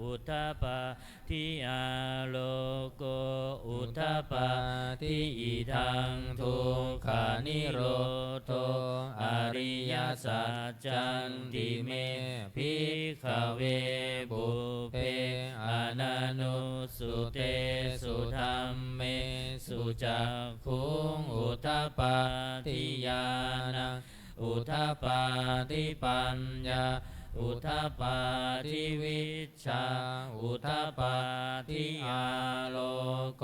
A: อุทธัปปาทิอาโลโกอุทธัปปาทิอิทังทุกขานิโรโธอริยสัจจันติเมภิกขเวบุพเพอนันโนสุเตสุธัมเมสุจักขุงอุทธัปปาทิญาณังอุทธัปปาทิปัญญาอุทธัปปาทิวิชชาอุทธัปปาทิอาโลโก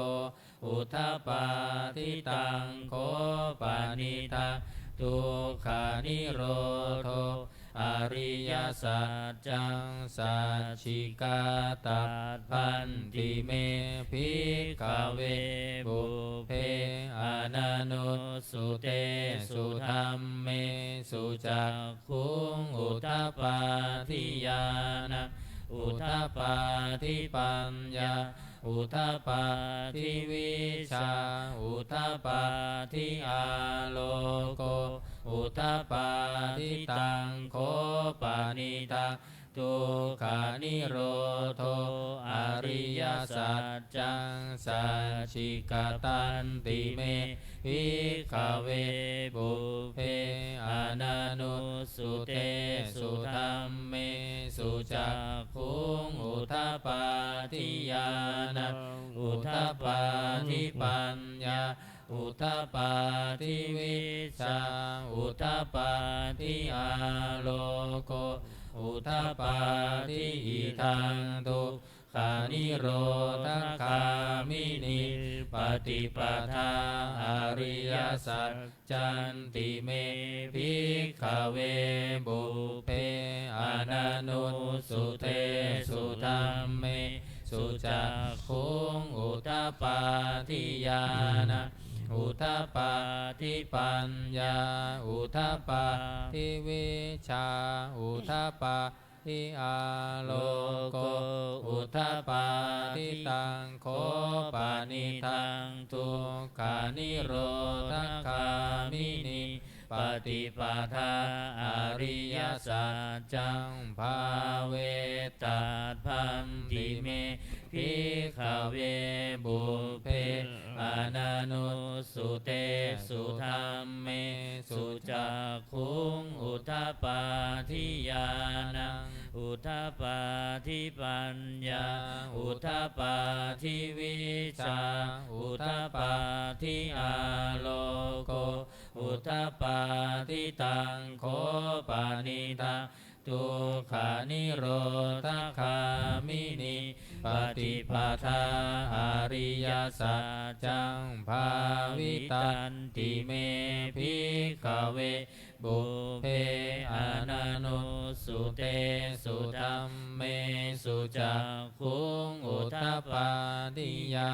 A: อุทธัปปาทิตังโคปานิทังทุกขานิโรโธอริยสัจจังสัจฉิกาตัพพันติเมภิกขเวบุพเพอนันโนสุเตสุธัมเมสุจักขุงอุทธัปปาทิญาณังอุทธัปปาทิปัญญาอุทธัปปาทิวิชชาอุทธัปปาทิอาโลโกอุทธัปปาทิตังโคปานิทังทุกขานิโรโธอริยสัจจังสัจฉิกตันติเมภิกขเวบุพเพอนันโนสุเตสุธัมเมสุจักขุงอุทธัปปาทิญาณังอุทธัปปาทิปัญญาอุทธัปปาทิวิชชาอุทธัปปาทิอาโลโก อุทปปาทิอิทังทุกขานิโรธคามินิปฏิปทาอริยสัจจันติเมภิกขเวบุพเพอนันุสุเตสุธัมเมสุจักขุงอุทปปาทิญาณอุทปปาทิปัญญาอุทปปาทิวิชาอุทปปาทิอาโลโกอุทปปาทิตังโคปานิทังทุกขานิโรธคามินิปฏิปทาอริยสัจจังภาเวตัสพันติเมภิกขเวบุพเพอนันุสุเตสุธัมเมสุจักขุงอุทปปาทิญาณังอุทปปาทิปัญญาอุทปปาทิวิชาอุทปปาทิอาโลโกอุทปปาทิตังโคปานิทังทุกขานิโรธคามินิปฏิปทาอริยสัจจังภาวิตันติเมภิกขเวบุพเพอนันุสุเตสุธัมเมสุจักขุงอุทปปาทิญา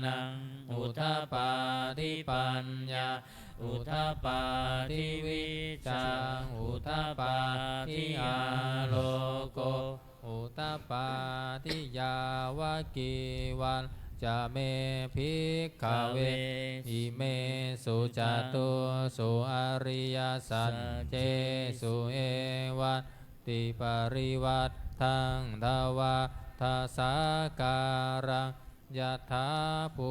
A: ณังอุทปปาทิปัญญาอุทปปาทิวิชาอุทปปาทิอาโลโกอุทปปาทิยาวกีวันจะเมภิกขเวอิเมสุจตุสุอริยสัจเจสุเอวัตติปริวัตทังทวาทาสาการังยะถาภู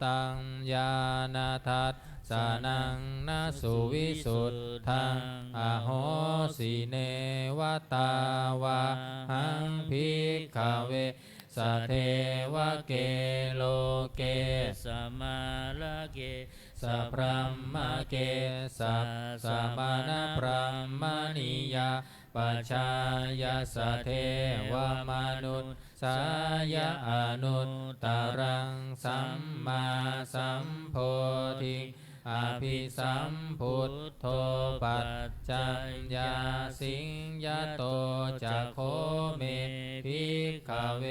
A: ตังญาณทัสสานังนาสุวิสุทธังอโหสิเนวตาวาหังภิกขเวสัทเทวะเกโลเกสัมมาละเกสัพพะมะเกสัพสะมานะพรหมนิยาปัจฉายาสัทเทวมนุษสายาอนุตตรังสัมมาสัมโพธิอภิสัมพุทโธปัจจัญญาสิงยโตจักโคเมภิกขเว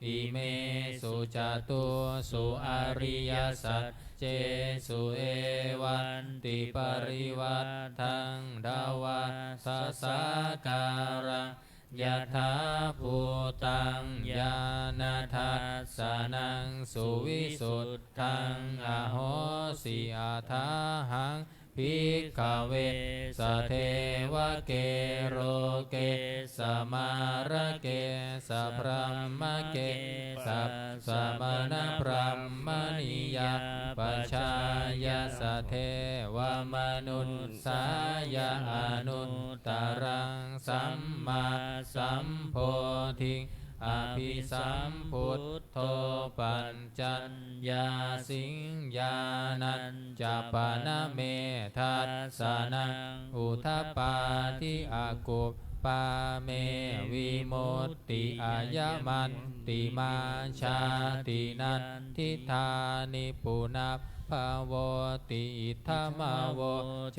A: อิเมสุจตุสุอริยสัจเจสุเอวันติปริวัตทังดาวาสสาการังยะถาภูตังญาณทัสสานังสุวิสุทธังอโหสิอาทาหังภิกขเวสัทเทวะเกโรเกสัมมาระเกสัพพะมะเกสัพสะมานะพรหมนิยาปัจฉายาสัทเทวมนุษสายาอนุตตรังสัมมาสัมโพธิอภิสัมพุทโธปัญจัญญาสิงญานัญจะปานะเมทัสสะนังอุทปปาทิอากุปปาเมวิมุตติอายมันติมาชาตินันทิธานิปุนาภาวติอิทธามาว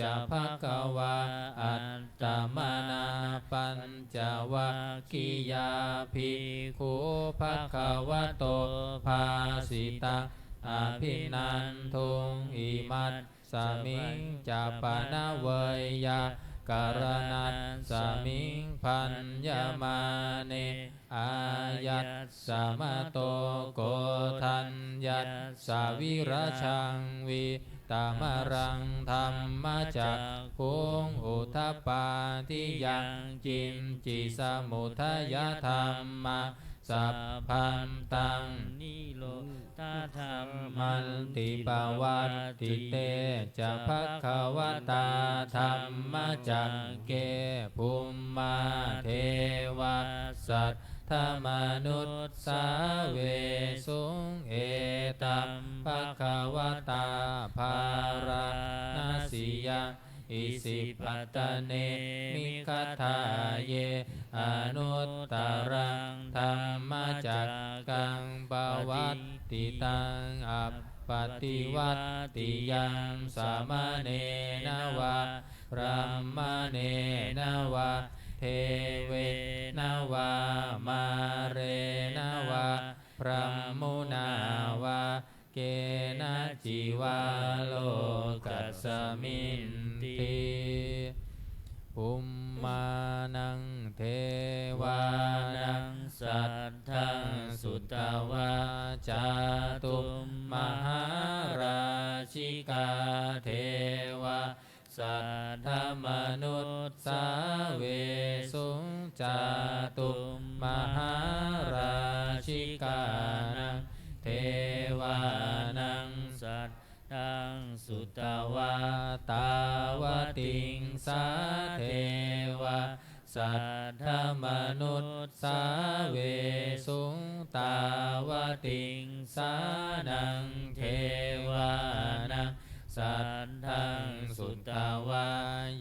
A: จะภควาอัตตมนาปัญจวัคคียาภิกขุภควโตภาสิตังอภินันทุงอิมัสสมิงจะปานะเวยาการนัสสมิงพัญญมาเนอายัสสะมะโตโกทัญญัสสะวิราชังวิตามรังธรรมจักขุงอุทปปาทิยังจินจิสมุทัยธรรมะสัพพันตังนิโรธาธรรมันติปวัตติเตจะภควตาธรรมจักเกภูมิมาเทวสัตธมนุษสาเวสุงเอตัมภควตาภารณสีย อิสิปัตตเนมิคทาเยอนุตตรังธรรมจักกังปวัตติตังอัปปติวัตติยังสามเณรวะพระมเณรวะเทเวนวะมาเรนวะพระมุนาวะเกนะจิวาโลกัสสมินติภูมมานังเทวานังสัทธังสุตวาจาตุมมหาราชิกาเทวาสัทธมนุษย์สาเวสุจาตุมมหาราชิกานังเทวานังสัทธังสุตวาตาวติงสาเทวาสัทธมนุษย์สาเวสุตาวติงสานังเทวานังสัทธังสุตวา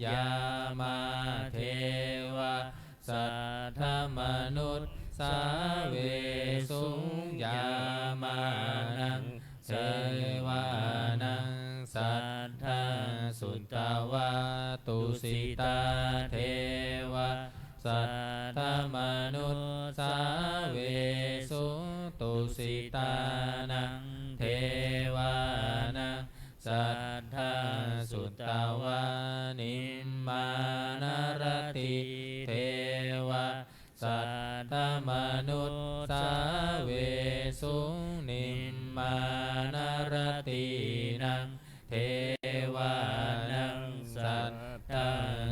A: ยามาเทวาสัทธมนุษย์สาเวสุยามานังเทวานังสัทธังสุตวาตุสิตาเทวาสัทธมนุษย์สาเวสุตุสิตานังเทวานังสัทธาสุตวานิมมานารติเทวาสัทธมนุษย์สาเวสุนิมมานารตินังเทวานังสัทธา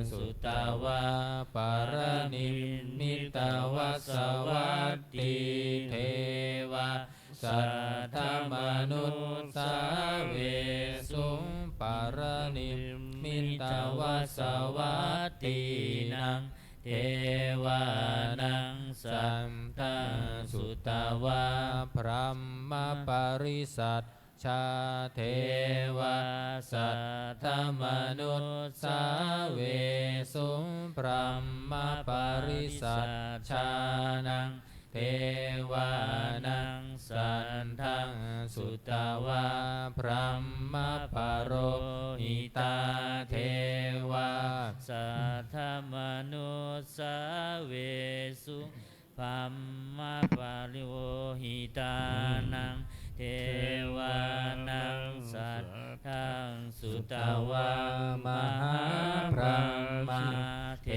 A: สุตวาปารณิมิตวสวัตติเทวาสัทธมนุษย์สาเวสุปารณิมิตวสวัตตินังเทวานังสัมทาสุตวาพรหมปริสัทชาเทวาสัทธมนุษย์สาเวสุพรหมปริสัทชานังเทวานังสันทังสุตวาพรหมปโรหิตาเทวาสัทธมนุษย์สาเวสุพรหมปริโวหิตานังเทวานังสัทธังสุตวามหาพรหมเท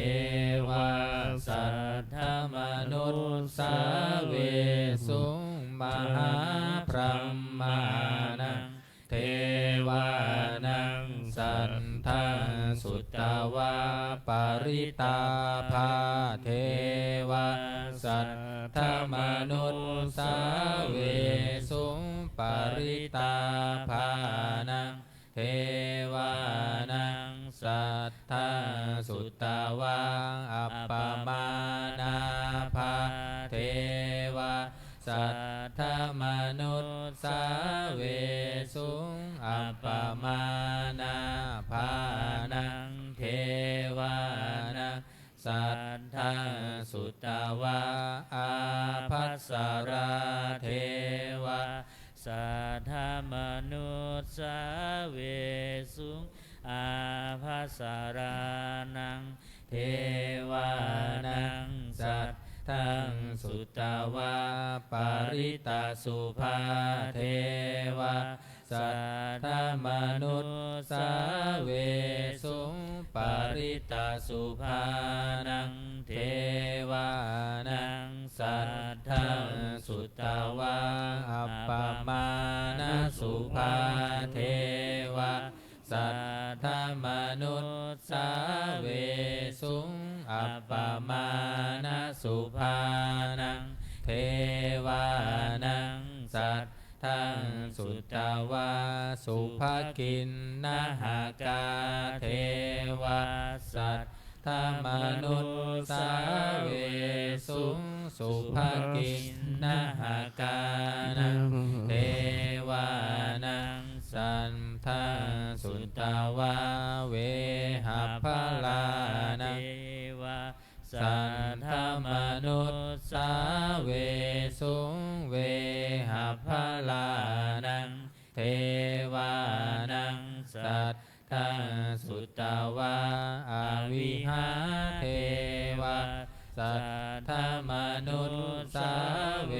A: วาสัทธมนุษย์สาเวสุมหาพรหมานังเทวานังสัทธังสุตวาปริตาภาเทวาสัทธมนุษย์สาเวสุปริตาภานังเทวานังสัทธาสุตวาอัปปมานาภาเทวาสัทธมนุษย์สาเวสุอัปปมานาภานังเทวานังสัทธาสุตวาอาภัสสราเทวาสัทธมนุษย์สาเวสุอาภัสสรานังเทวานังสัทธังสุตวาปริตาสุภาเทวาสัทธมนุษย์สาเวสุปริตาสุภานังเทวานังสัทธังสุตวาอัปปมานะสุภาเทวาสัทธมนุษย์สาเวสุอัปปมานะสุภานังเทวานังสัทธังสุตวาสุภกินนาหากาเทวาสัทธมนุษย์สาเวสุสุภกินนาหากานังเทวานังสัน ทาสุตตาวาเวหัพพลานังสัทธมนุสสาเวสุงเวหัพพลานังเทวานังสัทธาสุตตาวาอาวิหาเทวาสัทธมนุสสาเว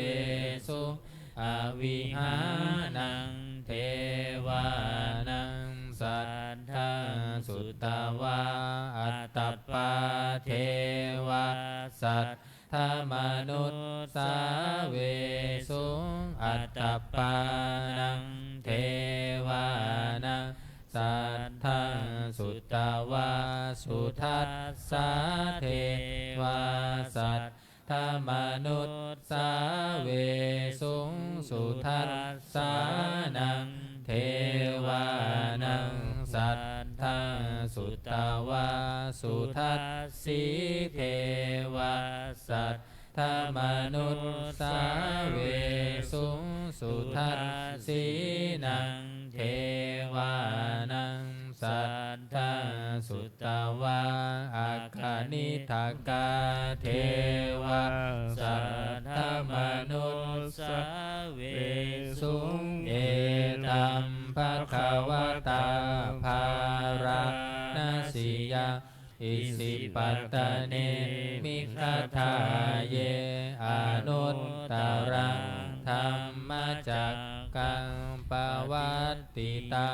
A: สุอวิหานังเทวานังสัทธาสุตตาวาอัตตปาเทวาสัทธมนุสสาเวสุอัตตปานังเทวานังสัทธาสุตตาวาสุทัสสะเทวาสัทธมนุสสาเวสุงสุทัสสานังเทวานังสัทธาสุตตาวาสุทัสสีเทวาสัทธมนุสสาเวสุงสุทัสสีนังเทวานังสัทธาสุตตาวาอาคานิทักกาเทวาสัทธมนุสสาเวสุงเอตัมภควตาภารานาสิยาอิสิปัตตเนมิคทาเยอนุตตรังธรรมจักกังปวัตติตา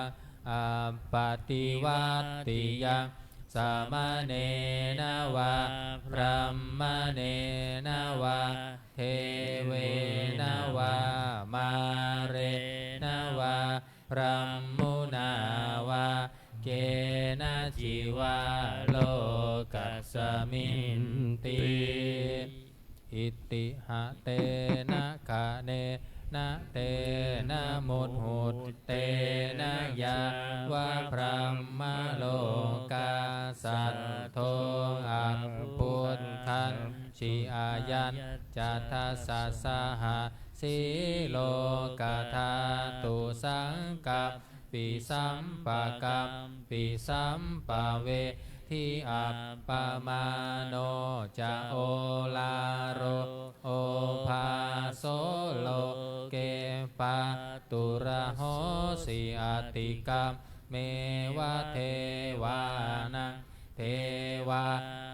A: อัปปติวัตติยังสามเณรวะพระมเณรวะเทเวนวะมาเรนวะพระมุนาวะเกนะจิวาโลกัสสมินติอิติหะเตนะคะเนนะเตนะมุตหุตเตนะยาวะพระมโลกาสัตโทอัปพุทธันชิอายันจัตถาสัสสะหะสีโลกธาตุสังกัปปิสัมปะกัปปิสัมปะเวทิอัปปมาโนจะโอลาโรโอภาโสโลเกปะตุระโหสิอติกัมเมวะเทวานังเทวา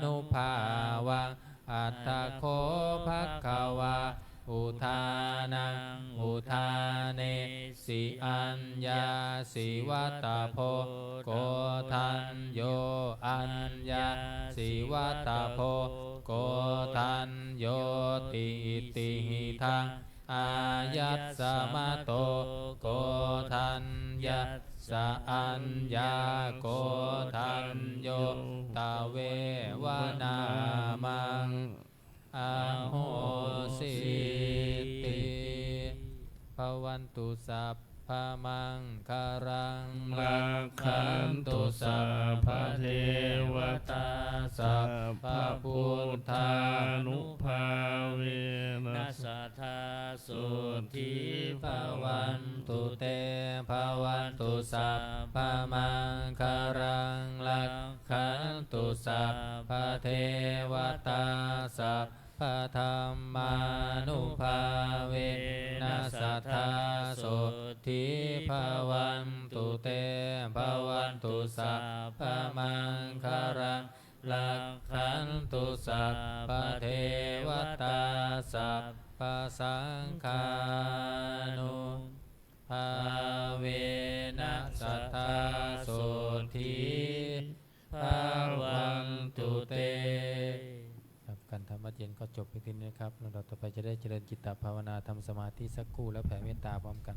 A: นุภาวังอัตถโคภควาอุทานังอุทาเนสิอัญญาสิวัตตโพโกทันโยอัญญาสิวัตตโพโกทันโยติติหิทังอายัสสมะโตโกทันยัสสะอัญญาโกทันโยตาเววนามังอโหสิติภวันตุสัพพมังคารังรักขันตุสัพพเทวตาสัพพพุทธานุภาเวนัสสะทาสุทิภวันตุเตภวันตุสัพพมังคารังรักขันตุสัพพเทวตาสัพพธรรมานุภาเวนัสสัทธาโสทิภวันตุเตภวันตุสัพพมังคารังลักขันตุสัพพเทวตาสัพพสังฆานุภาเวนัสสัทธาโสทิภวันตุเตการทำวัดเย็นก็จบไปที่นี้นะครับเราต่อไปจะได้เจริญจิตตภาวนาทำสมาธิสักครู่แล้วแผ่เมตตาพร้อมกัน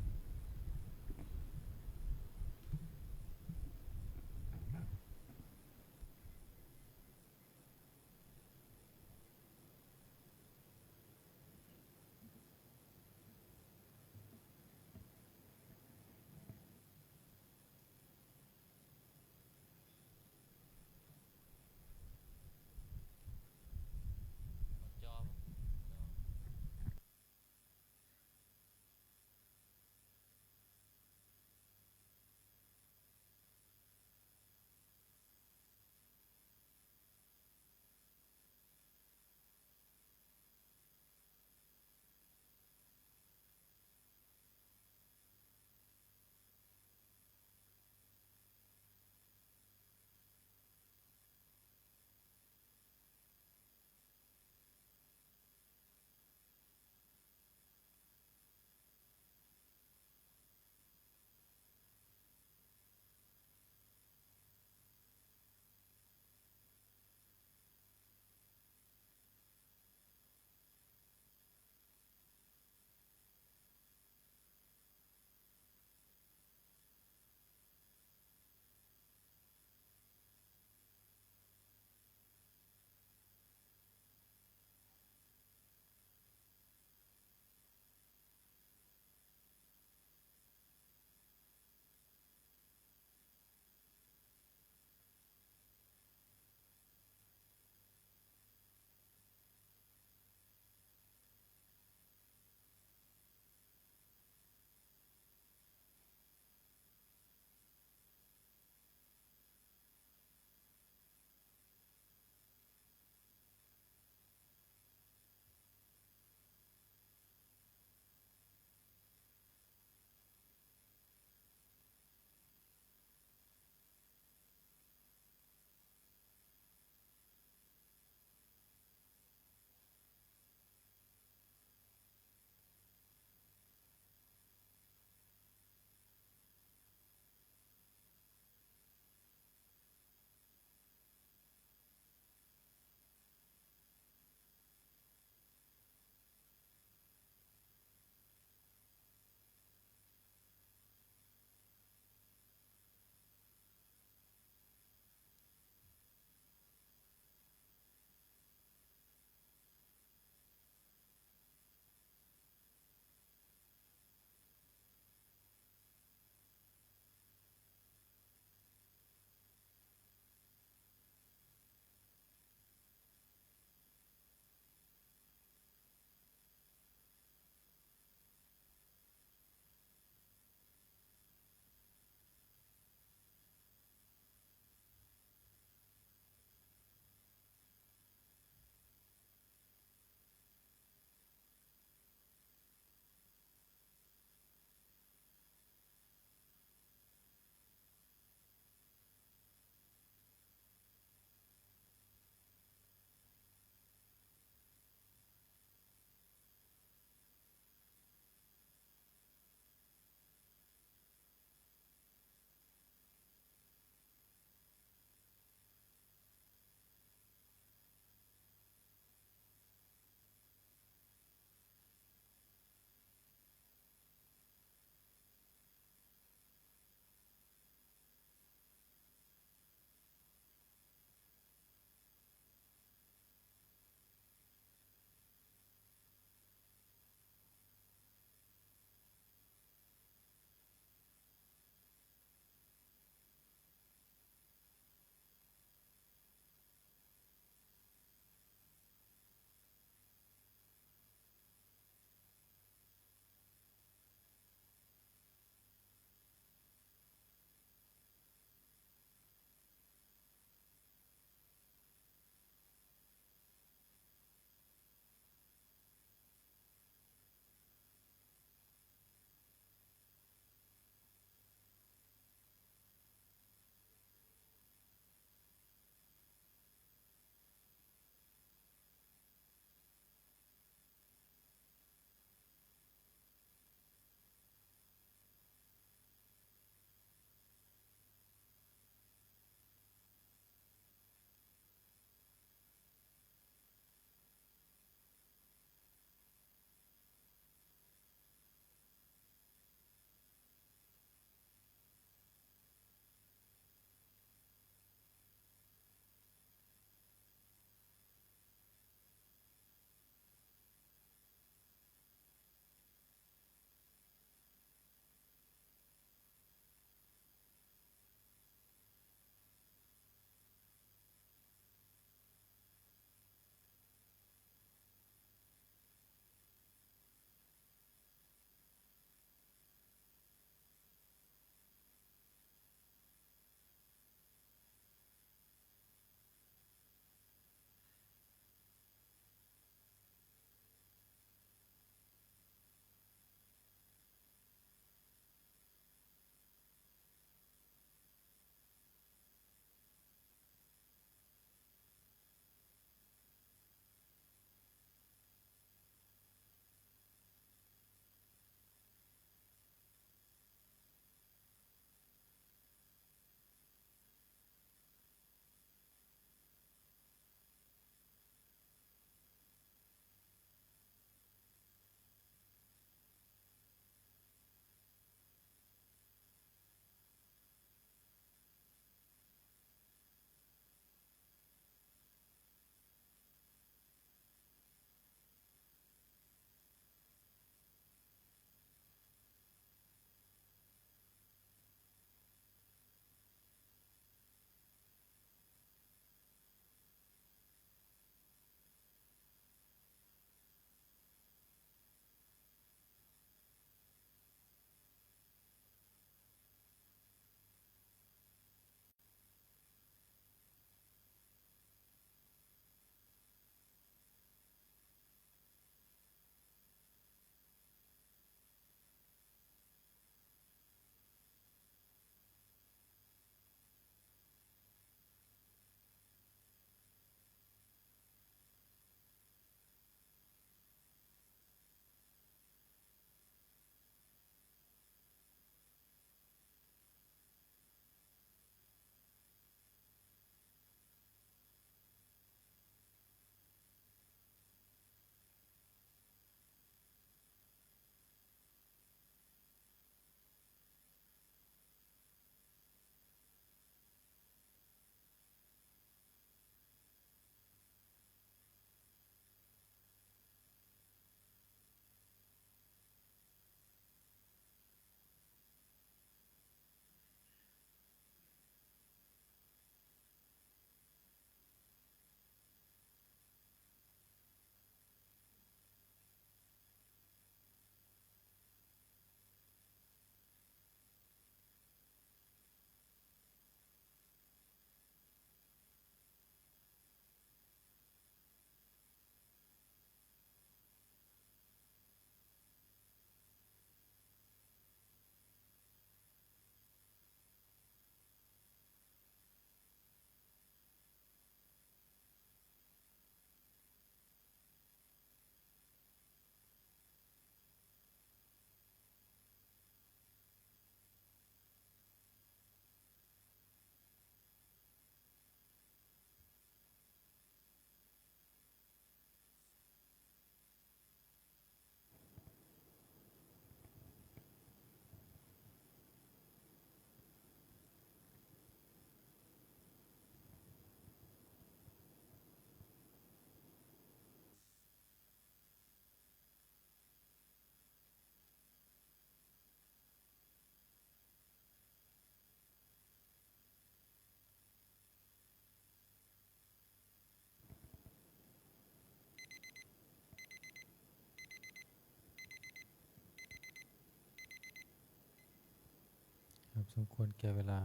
A: สมควรแก่เวลา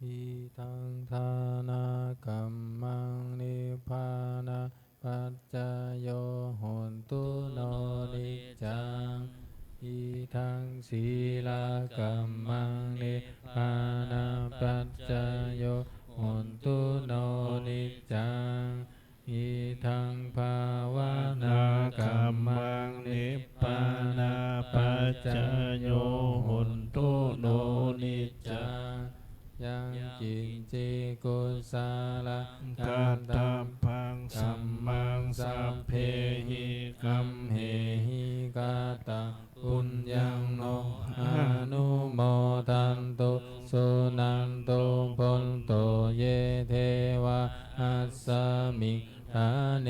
A: อิทังทานากรรมังนิพพานาปัจจโยโหนตุโนนิจจังอิทังศีลกรรมังนิพพานาปัจจโยโหนตุโนนิจจังอิทังภาวนากรรมังนิพพานาปัจจโยโหนตุโนนิจจังยังกินจิกุสาละกัตตัมพังสัมมังสัพเพหิกัมเหหิกาตะปุญญังโนอนุโมทันตุสุนันตุพลโตเยเทวะอัสสมิทาเน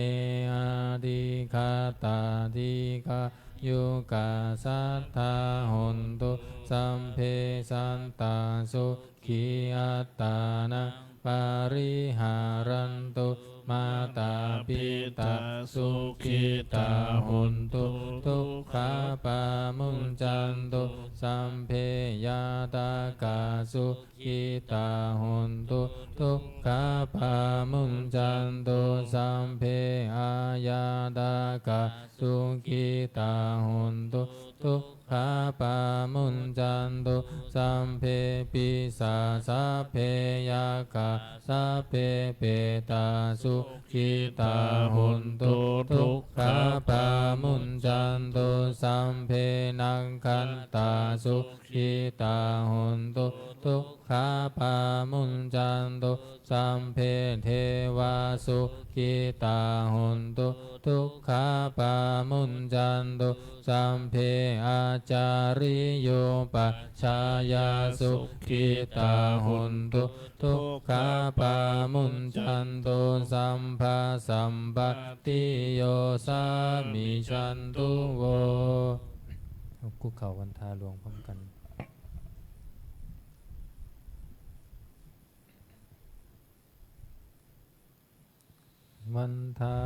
A: อาดิคาตาดิคายุกาสัทธาหนตุสัมเพสันตาสุขีอัตตานะปาริหารันตุมาตาปิตาสุขิตาหนตุทุกขาปามุญจันตุสัมเพยาตากาสุขิตาหนตุทุกขาปามุญจันตุสัมเพอายาตากาสุขิตาหนตุทุกขาปามุญจันตุสัมเพปิสาสัพเพยากาสัพเพเปตาสุขิตาหนตุทุกขาปามุญจันตุสัมเพนังคันตาสุขิตาหนตุทุกขาปามุญจันตุสัมเพเทวาสุขิตาหนตุทุกขาปามุญจันตุสัมเพอาจาริโยปัจฉายาสุขิตาหนตุทุกขาปามุญจันตุสัมภาสัมปติโยสามิชันตุโวคุกเข่าวันทาหลวงพร้อมกันวันทา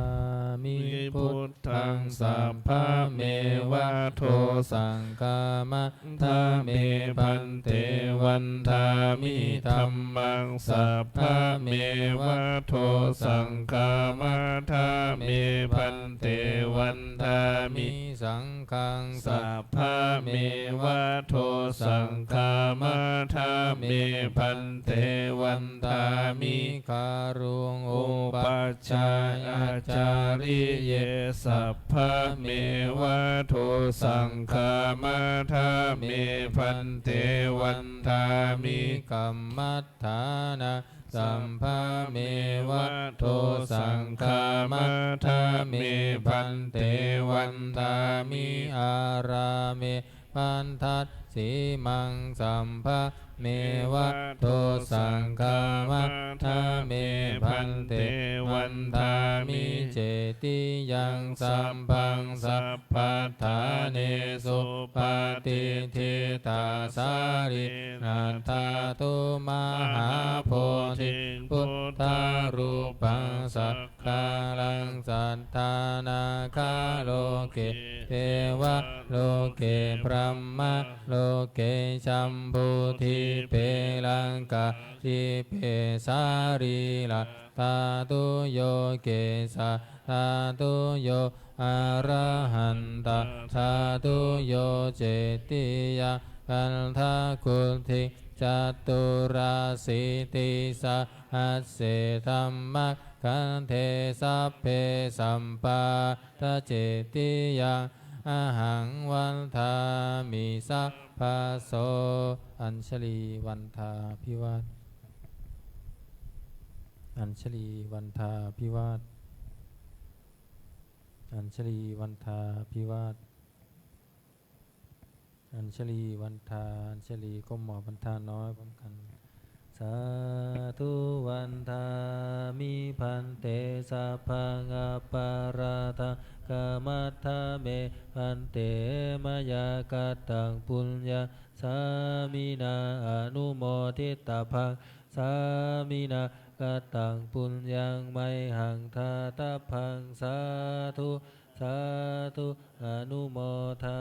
A: มิพุทธังสัพพะเมวะโทสังฆามัตถะเมพันเตวันทามิธัมมังสัพพะเมวะโทสังฆามัตถะเมพันเตวันทามิสังฆังสัพพะเมวะโทสังฆามัตถะเมพันเตวันทามิคารุงโอปัจจายอาจาริเยสัพพะเมวะโทสังฆามัตถะเมพันเตวันทามิกัมมัฏฐานะสัมภะเมวะโทสังฆามัตถะเมพันเตวันทามิอาราเมพันทัสสีมังสัมภะเมวะโทสังฆามัตถะเมพันเตวันทามิเจติยังสัมพังสัพพัทธาเนสุปฏิทิตาสารินัตถาตุมหาโพธิพุทธารูปังสักคาลังสัทธานาคาโลเกเทวะโลเกพรหมะโลเกชัมพูทิเปลังกาทิเปสารีลาตาตุโยเกสะตาตุโยอะระหันตะตาตุโยเจติยะคันทะคุทิจัตุราสิติสะหัสเสธัมมะคันเทสัพเพสัมปาทะเจติยังอะหังวันทามิสัพพะโสอัญชลีวันทาภิวาทอัญชลีวันทาภิวาทอัญชลีวันทาภิวาทอัญชลีวันทาอัญชลีก้มหมอบวันทาน้อยพร้อมกันสาธุวันทามิพันเตสัพพังอปาราทกามัฏฐะเมพันเตมยากตังปุญญาสามินาอนุโมทิตาภังสามินา กตังปุญญังไมหังทาตาพังสาธุสาธุอนุโมทา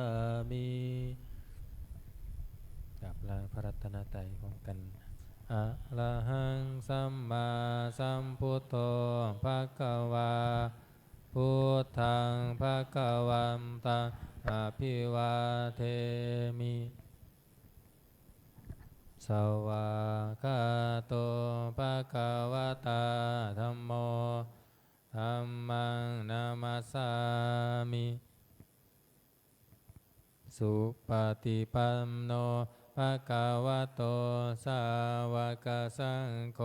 A: มิกราบลาพระรัตนตรัยพร้อมกันอะระหังสัมมาสัมพุทโธภะคะวาพุทธังภะคะวันตังอภิวาเทมิสวากขาโตภะคะวะตาธัมโมธัมมังนามัสสามิสุปฏิปันโนภะคะวะโตสาวกสังโฆ